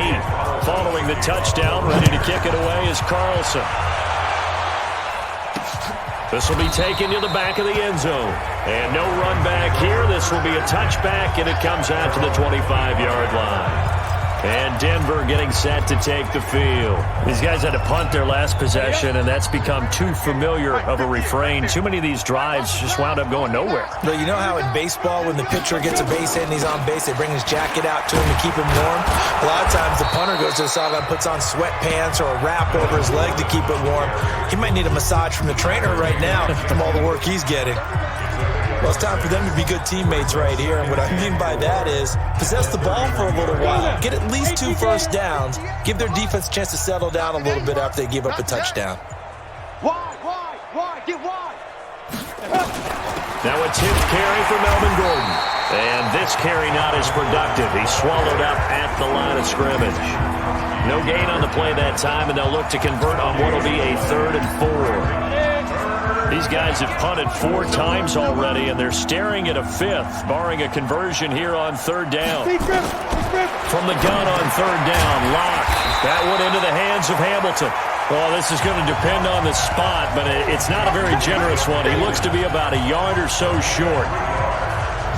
Following the touchdown, ready to kick it away is Carlson. This will be taken to the back of the end zone. And no run back here. This will be a touchback, and it comes out to the 25-yard line. And Denver getting set to take the field. These guys had to punt their last possession, and that's become too familiar of a refrain. Too many of these drives just wound up going nowhere. Well, you know how in baseball, when the pitcher gets a base hit and he's on base, they bring his jacket out to him to keep him warm? A lot of times the punter goes to the sideline, puts on sweatpants or a wrap over his leg to keep it warm. He might need a massage from the trainer right now from all the work he's getting. Well, it's time for them to be good teammates right here. And what I mean by that is possess the ball for a little while. Get at least 2 first downs. Give their defense a chance to settle down a little bit after they give up a touchdown. Wide, get wide. Now a 10th carry for Melvin Gordon. And this carry not as productive. He swallowed up at the line of scrimmage. No gain on the play that time, and they'll look to convert on what will be a 3rd and 4. These guys have punted 4 times already, and they're staring at a 5th, barring a conversion here on 3rd down. From the gun on 3rd down, Locke. That one into the hands of Hamilton. Well, this is going to depend on the spot, but it's not a very generous one. He looks to be about a yard or so short.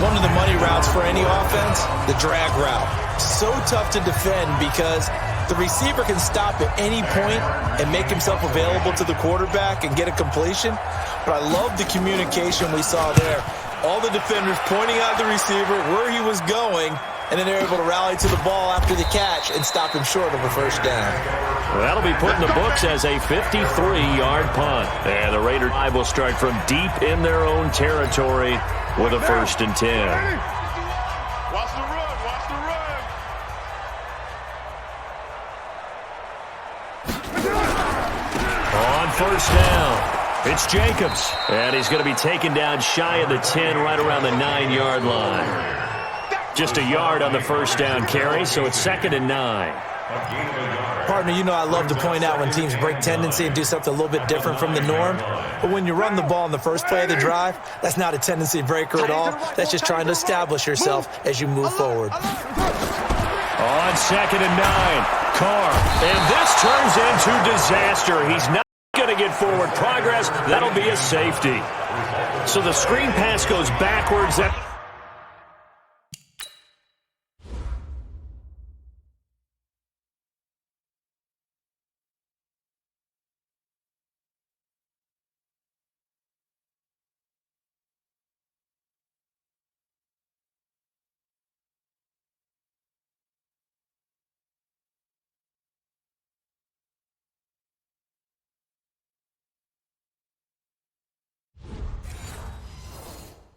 One of the money routes for any offense, the drag route. So tough to defend because the receiver can stop at any point and make himself available to the quarterback and get a completion. But I love the communication we saw there. All the defenders pointing out the receiver, where he was going, and then they're able to rally to the ball after the catch and stop him short of a first down. Well, that'll be put in the books as a 53-yard punt. And the Raider will start from deep in their own territory with a 1st and 10. Watch the run. On first down, it's Jacobs. And he's going to be taken down shy of the 10, right around the 9-yard line. Just a yard on the first down carry, so it's 2nd and 9. Partner, you know I love to point out when teams break tendency and do something a little bit different from the norm. But when you run the ball in the first play of the drive, that's not a tendency breaker at all. That's just trying to establish yourself as you move forward. On 2nd and 9, Carr. And this turns into disaster. He's not going to get forward progress. That'll be a safety. So the screen pass goes backwards.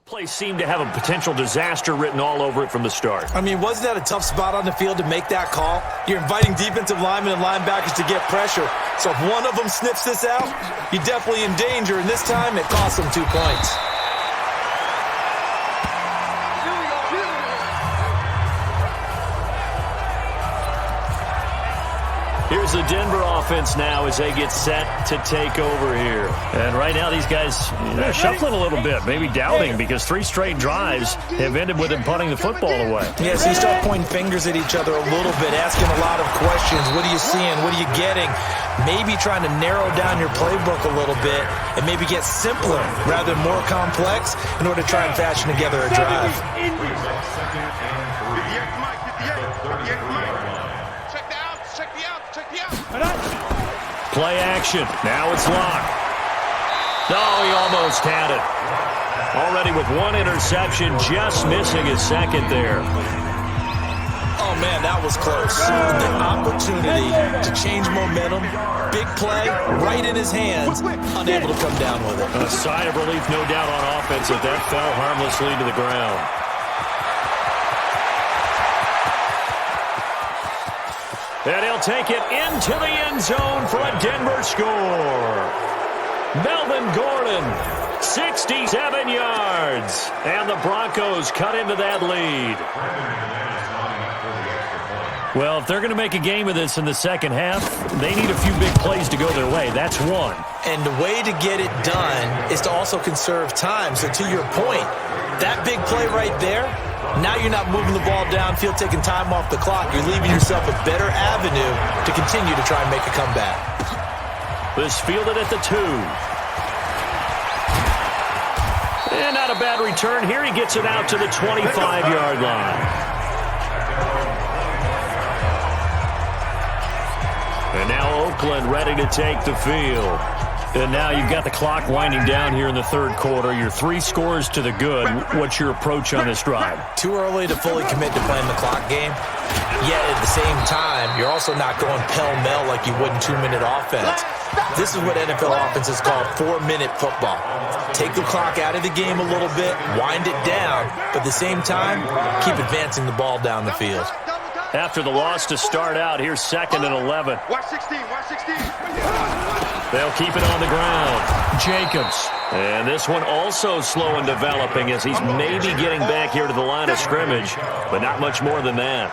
Play seemed to have a potential disaster written all over it from the start. I mean, wasn't that a tough spot on the field to make that call? You're inviting defensive linemen and linebackers to get pressure. So if one of them sniffs this out, you're definitely in danger. And this time, it cost them 2 points. Here's the Denver offense now as they get set to take over here. And right now these guys shuffling a little bit, maybe doubting, because 3 straight drives have ended with them punting the football away. Yeah, so you start pointing fingers at each other a little bit, asking a lot of questions. What are you seeing? What are you getting? Maybe trying to narrow down your playbook a little bit and maybe get simpler rather than more complex in order to try and fashion together a drive. Play action. Now it's locked. No, he almost had it. Already with 1 interception, just missing his 2nd there. Oh, man, that was close. The opportunity to change momentum, big play, right in his hands, unable to come down with it. A sigh of relief, no doubt, on offense that fell harmlessly to the ground. And he'll take it into the end zone for a Denver score. Melvin Gordon, 67 yards. And the Broncos cut into that lead. Well, if they're going to make a game of this in the second half, they need a few big plays to go their way. That's one. And the way to get it done is to also conserve time. So to your point, that big play right there, now you're not moving the ball downfield, taking time off the clock. You're leaving yourself a better avenue to continue to try and make a comeback. This fielded at the 2. And not a bad return. Here he gets it out to the 25-yard line. And now Oakland ready to take the field. And now you've got the clock winding down here in the 3rd quarter. You're 3 scores to the good. What's your approach on this drive? Too early to fully commit to playing the clock game. Yet at the same time, you're also not going pell-mell like you would in 2-minute offense. This is what NFL offenses call 4-minute football. Take the clock out of the game a little bit, wind it down, but at the same time, keep advancing the ball down the field. After the loss to start out, here's 2nd and 11. Watch 16, watch 16. They'll keep it on the ground. Jacobs. And this one also slow in developing as he's maybe getting back here to the line of scrimmage, but not much more than that.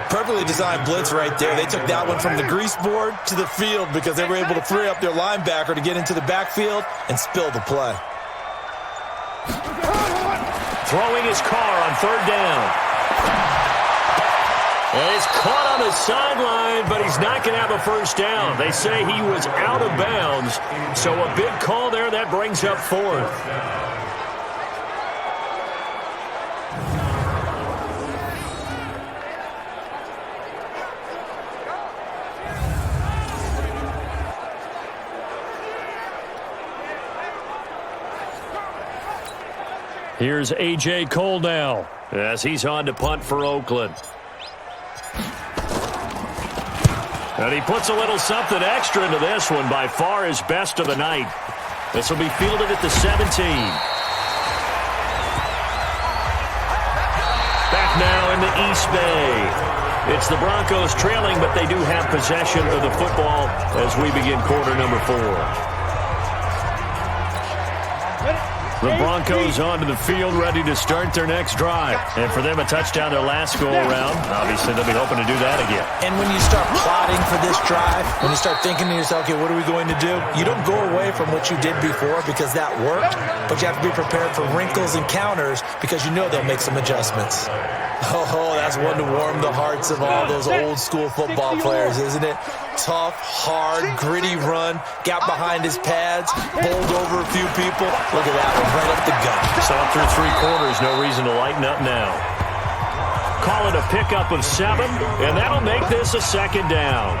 Perfectly designed blitz right there. They took that one from the grease board to the field because they were able to free up their linebacker to get into the backfield and spill the play. Throwing his car on 3rd down. And he's caught on the sideline, but he's not going to have a first down. They say he was out of bounds, so a big call there. That brings up 4th. Here's A.J. Cole now as he's on to punt for Oakland. And he puts a little something extra into this one, by far his best of the night. This will be fielded at the 17. Back now in the East Bay. It's the Broncos trailing, but they do have possession of the football as we begin quarter number 4. The Broncos onto the field, ready to start their next drive. And for them, a touchdown their last go-around. Obviously, they'll be hoping to do that again. And when you start plotting for this drive, when you start thinking to yourself, okay, what are we going to do? You don't go away from what you did before because that worked, but you have to be prepared for wrinkles and counters because you know they'll make some adjustments. Oh, that's one to warm the hearts of all those old-school football players, isn't it? Tough, hard, gritty run, got behind his pads, bowled over a few people. Look at that one, right up the gut. So up through 3 quarters, no reason to lighten up now. Call it a pickup of 7, and that'll make this a 2nd down.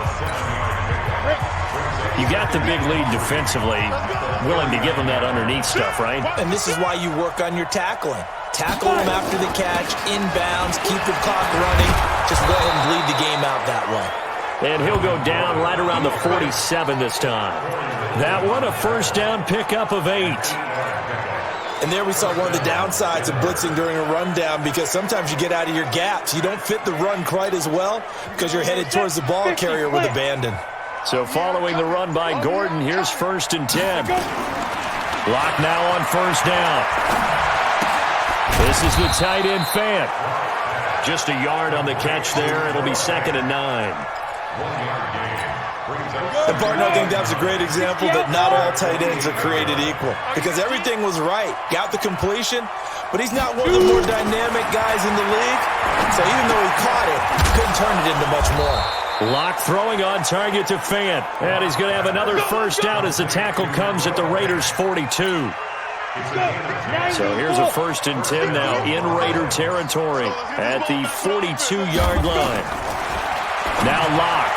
You got the big lead defensively, willing to give them that underneath stuff, right? And this is why you work on your tackling. Tackle him after the catch, inbounds, keep the clock running. Just let him bleed the game out that way. And he'll go down right around the 47 this time. That one, a 1st down pickup of 8. And there we saw one of the downsides of blitzing during a rundown because sometimes you get out of your gaps. You don't fit the run quite as well because you're headed towards the ball carrier with abandon. So following the run by Gordon, here's 1st and 10. Lock now on 1st down. This is the tight end Fant. Just a yard on the catch there. It'll be 2nd and 9. And Barton, I think that was a great example that not all tight ends are created equal because everything was right. Got the completion, but he's not one of the more dynamic guys in the league. So even though he caught it, he couldn't turn it into much more. Lock throwing on target to Fant. And he's going to have another 1st down as the tackle comes at the Raiders' 42. So here's a 1st and 10 now in Raider territory at the 42-yard line. Now Lock.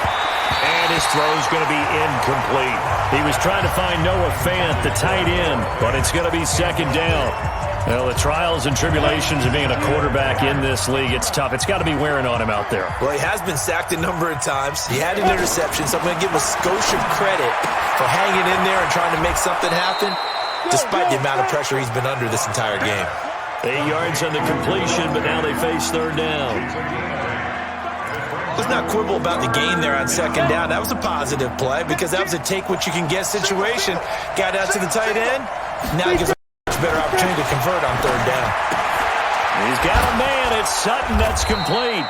And his throw's going to be incomplete. He was trying to find Noah Fant, the tight end, but it's going to be 2nd down. Well, the trials and tribulations of being a quarterback in this league, it's tough. It's got to be wearing on him out there. Well, he has been sacked a number of times. He had an interception, so I'm going to give him a skosh of credit for hanging in there and trying to make something happen, despite the amount of pressure he's been under this entire game. 8 yards on the completion, but now they face 3rd down. Let's not quibble about the gain there on 2nd down. That was a positive play because that was a take-what-you-can-get situation. Got out to the tight end. Now he gives a much better opportunity to convert on 3rd down. He's got a man. It's Sutton. That's complete.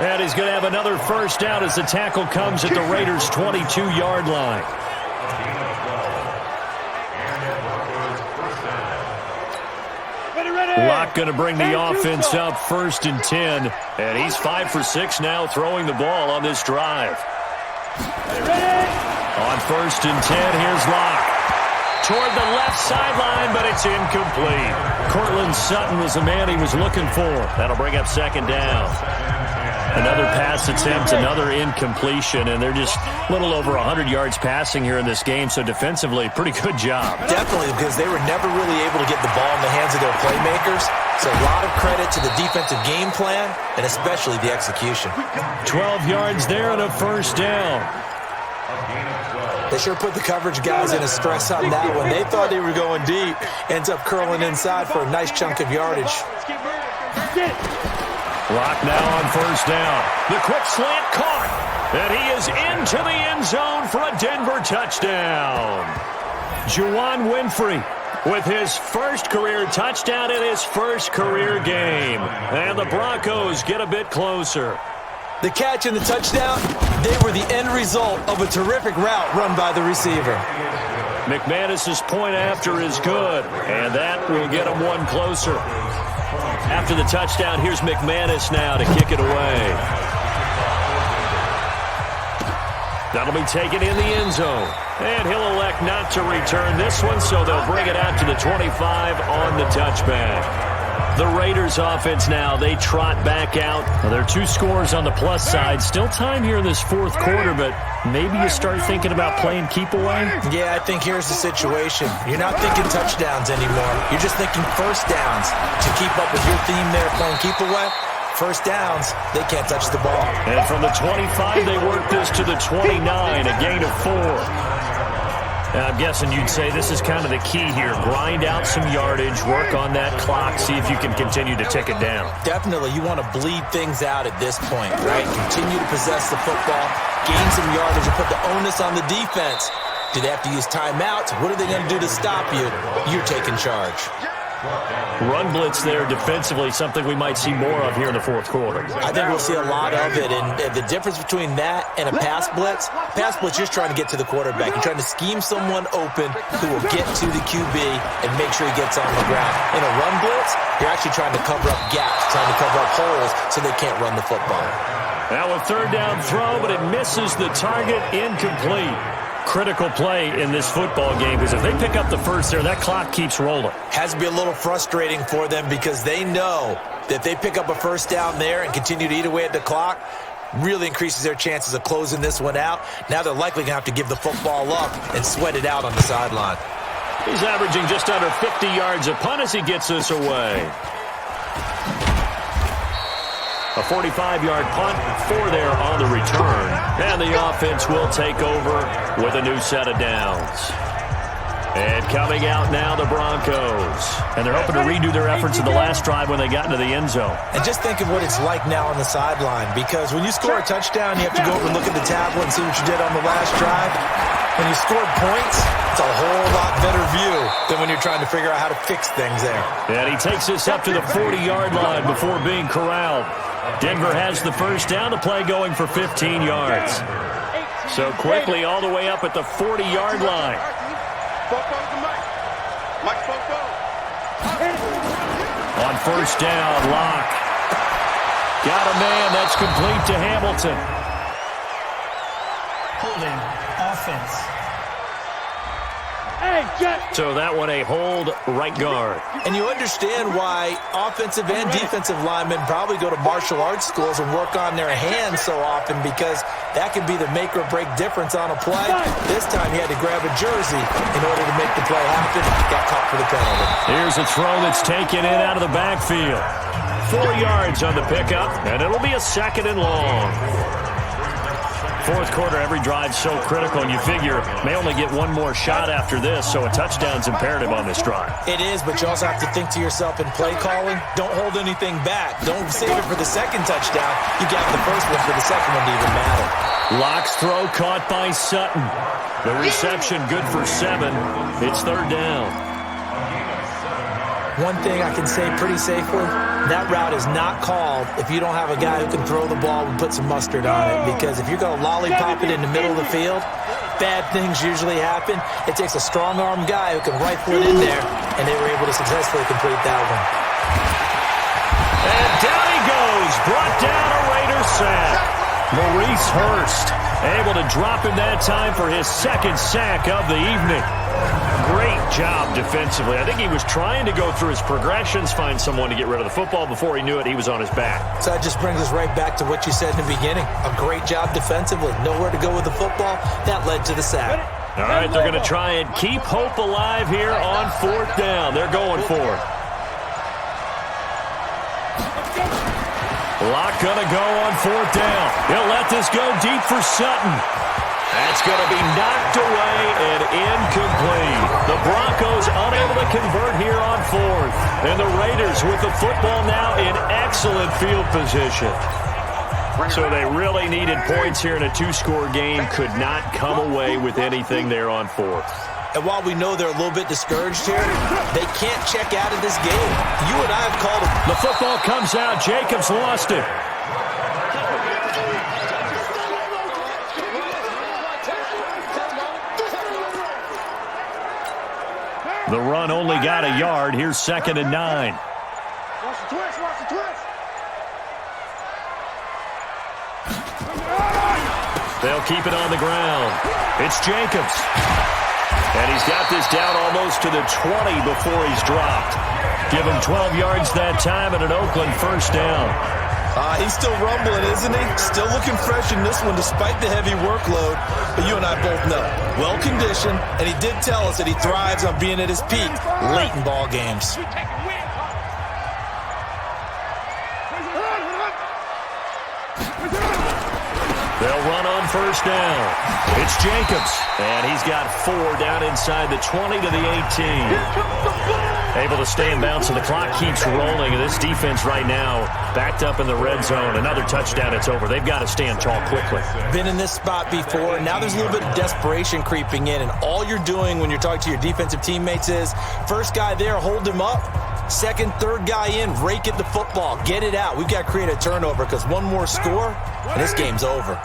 And he's going to have another 1st down as the tackle comes at the Raiders' 22-yard line. Lock going to bring the offense up 1st and 10. And he's 5 for 6 now throwing the ball on this drive. On 1st and 10, here's Lock. Toward the left sideline, but it's incomplete. Cortland Sutton was the man he was looking for. That'll bring up 2nd down. Another pass attempt, another incompletion, and they're just a little over 100 yards passing here in this game, so defensively, pretty good job. Definitely, because they were never really able to get the ball in the hands of their playmakers, so a lot of credit to the defensive game plan, and especially the execution. 12 yards there and a 1st down. They sure put the coverage guys in a stress on that one. They thought they were going deep, ends up curling inside for a nice chunk of yardage. Lock now on 1st down. The quick slant caught. And he is into the end zone for a Denver touchdown. Juwan Winfrey with his 1st career touchdown in his 1st career game. And the Broncos get a bit closer. The catch and the touchdown, they were the end result of a terrific route run by the receiver. McManus's point after is good, and that will get him one closer. After the touchdown, here's McManus now to kick it away. That'll be taken in the end zone. And he'll elect not to return this one, so they'll bring it out to the 25 on the touchback. The Raiders offense now, they trot back out. Well, there are 2 scores on the plus side. Still time here in this 4th quarter, but maybe you start thinking about playing keep away? Yeah, I think here's the situation. You're not thinking touchdowns anymore. You're just thinking 1st downs. To keep up with your theme there, playing keep away, 1st downs, they can't touch the ball. And from the 25, they work this to the 29, a gain of 4. I'm guessing you'd say this is kind of the key here. Grind out some yardage, work on that clock, see if you can continue to tick it down. Definitely. You want to bleed things out at this point, right? Continue to possess the football, gain some yardage, and put the onus on the defense Do they have to use timeouts? What are they going to do to stop you? You're taking charge. Run blitz there defensively, something we might see more of here in the fourth quarter. I think we'll see a lot of it, and the difference between that and a pass blitz, you're just trying to get to the quarterback. You're trying to scheme someone open who will get to the QB and make sure he gets on the ground. In a run blitz, you're actually trying to cover up gaps, trying to cover up holes so they can't run the football. Now a third down throw, but it misses the target, incomplete. Critical play in this football game because if they pick up the first there, that clock keeps rolling. Has to be a little frustrating for them because they know that if they pick up a first down there and continue to eat away at the clock, really increases their chances of closing this one out. Now they're likely going to have to give the football up and sweat it out on the sideline. He's averaging just under 50 yards a punt as he gets this away. A 45-yard punt for there on the return. And the offense will take over with a new set of downs. And coming out now, the Broncos. And they're hoping to redo their efforts in the last drive when they got into the end zone. And just think of what it's like now on the sideline, because when you score a touchdown, you have to go over and look at the tablet and see what you did on the last drive. When you scored points, it's a whole lot better view than when you're trying to figure out how to fix things there. And he takes this up to the 40-yard line before being corralled. Denver has the first down, the play going for 15 yards. So quickly all the way up at the 40-yard line. On first down, Locke. Got a man, that's complete to Hamilton. Holding offense. So that one a hold right guard. And you understand why offensive and defensive linemen probably go to martial arts schools and work on their hands so often, because that can be the make or break difference on a play. This time he had to grab a jersey in order to make the play happen. Got caught for the penalty. Here's a throw that's taken in out of the backfield. 4 yards on the pickup, and it'll be a second and long. Fourth quarter, every drive so critical, and you figure may only get one more shot after this, so a touchdown's imperative on this drive. It is, but you also have to think to yourself in play calling, don't hold anything back. Don't save it for the second touchdown. You got the first one for the second one to even matter. Locke's throw caught by Sutton. The reception good for 7. It's third down. One thing I can say pretty safely, that route is not called if you don't have a guy who can throw the ball and put some mustard on it. Because if you're going to lollipop it in the middle of the field, bad things usually happen. It takes a strong-arm guy who can rifle it in there, and they were able to successfully complete that one. And down he goes, brought down a Raider sack. Maurice Hurst able to drop him that time for his second sack of the evening. Great job defensively. I think he was trying to go through his progressions, find someone to get rid of the football. Before he knew it, he was on his back. So that just brings us right back to what you said in the beginning. A great job defensively. Nowhere to go with the football. That led to the sack. All right, they're going to try and keep hope alive here on fourth down. They're going for it. Locke going to go on fourth down. He'll let this go deep for Sutton. That's going to be knocked away and incomplete. The Broncos unable to convert here on fourth. And the Raiders with the football now in excellent field position. So they really needed points here in a 2-score game. Could not come away with anything there on fourth. And while we know they're a little bit discouraged here, they can't check out of this game. You and I have called it. The football comes out. Jacobs lost it. The run only got a yard. Here's 2nd and 9. Watch the twist, watch the twist. They'll keep it on the ground. It's Jacobs. And he's got this down almost to the 20 before he's dropped. Give him 12 yards that time and an Oakland first down. He's still rumbling, isn't he? Still looking fresh in this one despite the heavy workload. But you and I both know, well-conditioned, and he did tell us that he thrives on being at his peak late in ball games. They'll run on first down. It's Jacobs, and he's got 4 down inside the 20 to the 18. Able to stay in bounds, so the clock keeps rolling. And this defense right now backed up in the red zone. Another touchdown, it's over. They've got to stand tall quickly. Been in this spot before. Now there's a little bit of desperation creeping in, and all you're doing when you're talking to your defensive teammates is first guy there, hold him up. Second, third guy in, rake at the football. Get it out. We've got to create a turnover because one more score, and this game's over.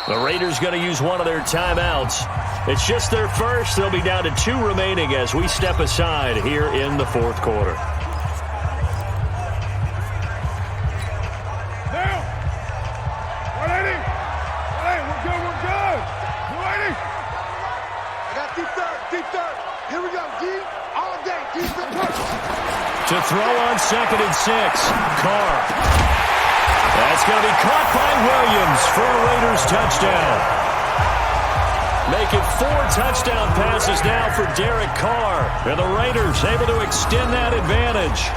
The Raiders going to use one of their timeouts. It's just their first. They'll be down to 2 remaining as we step aside here in the fourth quarter. Down. 180. 180. We're good. We're good. 180. I got deep third. Here we go. Deep all day. Deep third. To throw on 2nd and 6. Carr. That's going to be caught by Williams for a Raiders touchdown. Make it 4 touchdown passes now for Derek Carr. And the Raiders able to extend that advantage.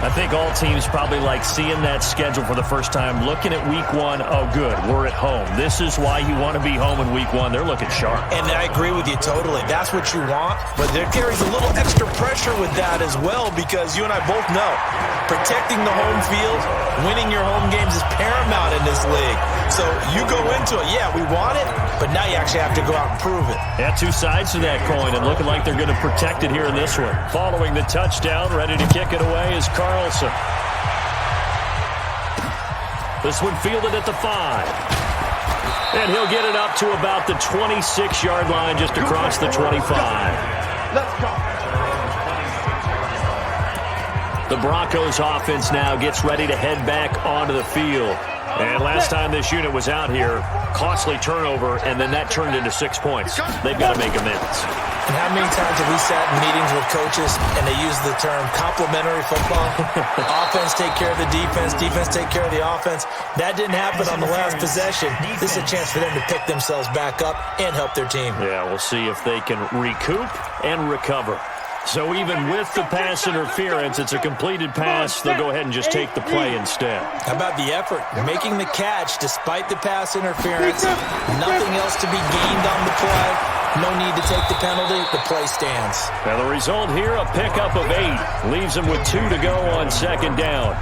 I think all teams probably like seeing that schedule for the first time, looking at week 1. Oh, good, we're at home. This is why you want to be home in week 1. They're looking sharp. And I agree with you totally. That's what you want. But there carries a little extra pressure with that as well because you and I both know protecting the home field, winning your home games is paramount in this league. So you go into it, yeah, we want it, but now you actually have to go out and prove it. Yeah, 2 sides to that coin, and looking like they're going to protect it here in this one. Following the touchdown, ready to kick it away is Carlson. This one fielded at the 5. And he'll get it up to about the 26-yard line, just across the 25. Let's go. The Broncos offense now gets ready to head back onto the field. And last time this unit was out here, costly turnover, and then that turned into 6 points. They've got to make amends. And how many times have we sat in meetings with coaches and they use the term complementary football? Offense take care of the defense, defense take care of the offense. That didn't happen on the last possession. This is a chance for them to pick themselves back up and help their team. Yeah, we'll see if they can recoup and recover. So even with the pass interference, it's a completed pass. They'll go ahead and just take the play instead. How about the effort? Making the catch despite the pass interference. Nothing else to be gained on the play. No need to take the penalty. The play stands. Now the result here, a pickup of 8. Leaves them with 2 to go on 2nd down.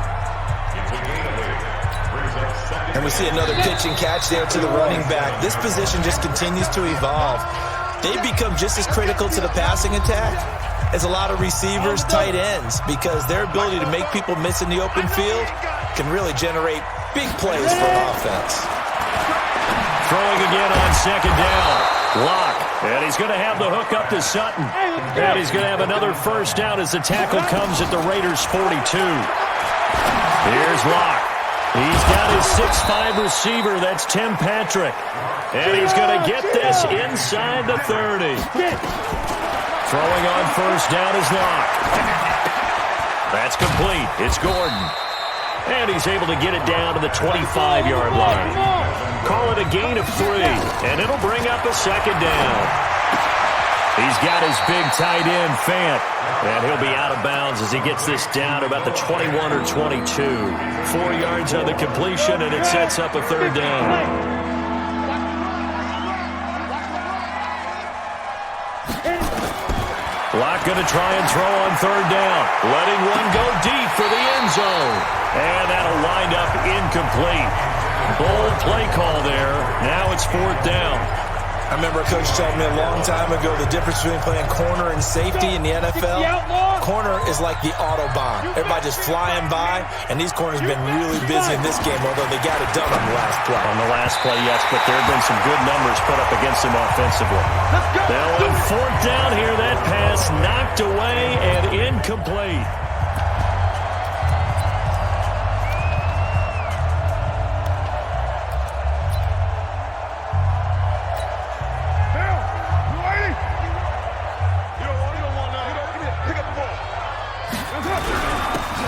And we see another pitch and catch there to the running back. This position just continues to evolve. They become just as critical to the passing attack as a lot of receivers, tight ends, because their ability to make people miss in the open field can really generate big plays for an offense. Throwing again on 2nd down. Locke. And he's going to have the hook up to Sutton. And he's going to have another first down as the tackle comes at the Raiders' 42. Here's Locke. He's got his 6'5 receiver. That's Tim Patrick. And he's going to get this inside the 30. Throwing on first down is Locke. That's complete. It's Gordon. And he's able to get it down to the 25-yard line. Call it a gain of 3, and it'll bring up a 2nd down. He's got his big tight end, Fant, and he'll be out of bounds as he gets this down to about the 21 or 22. 4 yards on the completion, and it sets up a 3rd down. Locke going to try and throw on 3rd down. Letting one go deep for the end zone. And that'll wind up incomplete. Bold play call there. Now it's 4th down. I remember a coach telling me a long time ago the difference between playing corner and safety in the NFL. Corner is like the Autobahn. Everybody just flying by, and these corners have been really busy in this game, although they got it done on the last play. On the last play, yes, but there have been some good numbers put up against them offensively. Now on 4th down here, that pass knocked away and incomplete.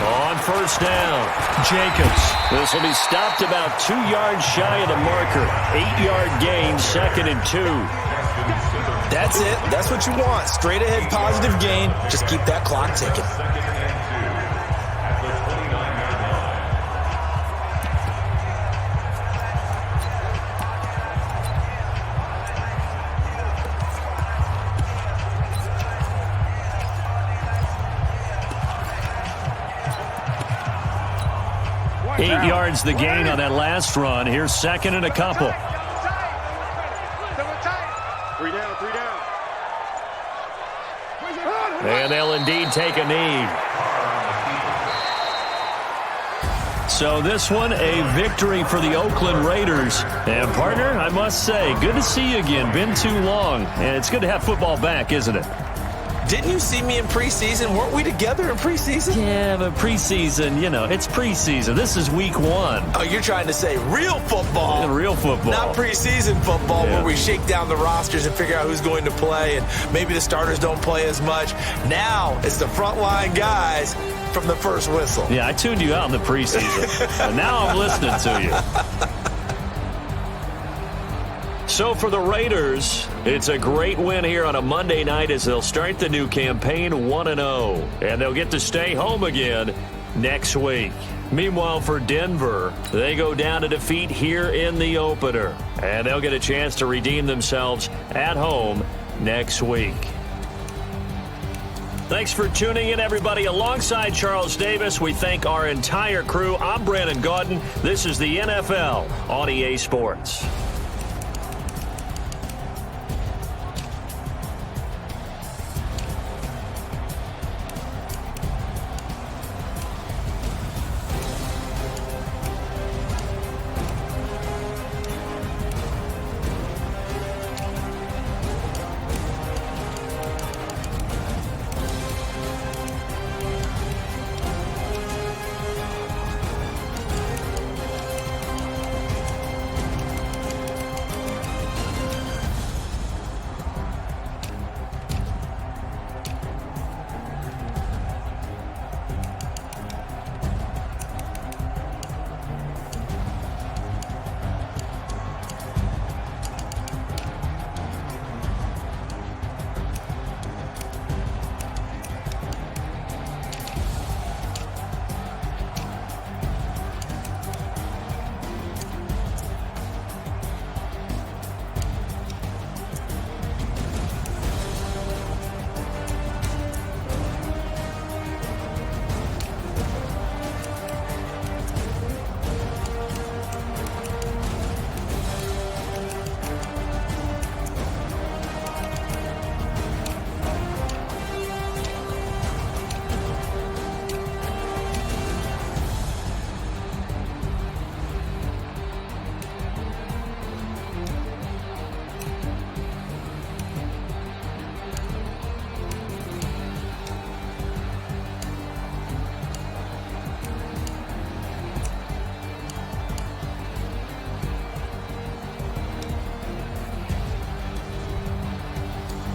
On first down, Jacobs. This will be stopped about 2 yards shy of the marker. 8-yard gain, 2nd and 2. That's it. That's what you want. Straight ahead positive gain. Just keep that clock ticking. 8 yards the gain on that last run. Here's second and a couple. 3 down, 3 down. And they'll indeed take a knee. So this one, a victory for the Oakland Raiders. And, partner, I must say, good to see you again. Been too long. And it's good to have football back, isn't it? Didn't you see me in preseason? Weren't we together in preseason? Yeah, but preseason, it's preseason. This is week 1. Oh, you're trying to say real football. Real football. Not preseason football Yeah. where we shake down the rosters and figure out who's going to play, and maybe the starters don't play as much. Now it's the frontline guys from the first whistle. Yeah, I tuned you out in the preseason. And now I'm listening to you. So for the Raiders, it's a great win here on a Monday night as they'll start the new campaign 1-0. And they'll get to stay home again next week. Meanwhile, for Denver, they go down to defeat here in the opener. And they'll get a chance to redeem themselves at home next week. Thanks for tuning in, everybody. Alongside Charles Davis, we thank our entire crew. I'm Brandon Gaudin. This is the NFL on EA Sports.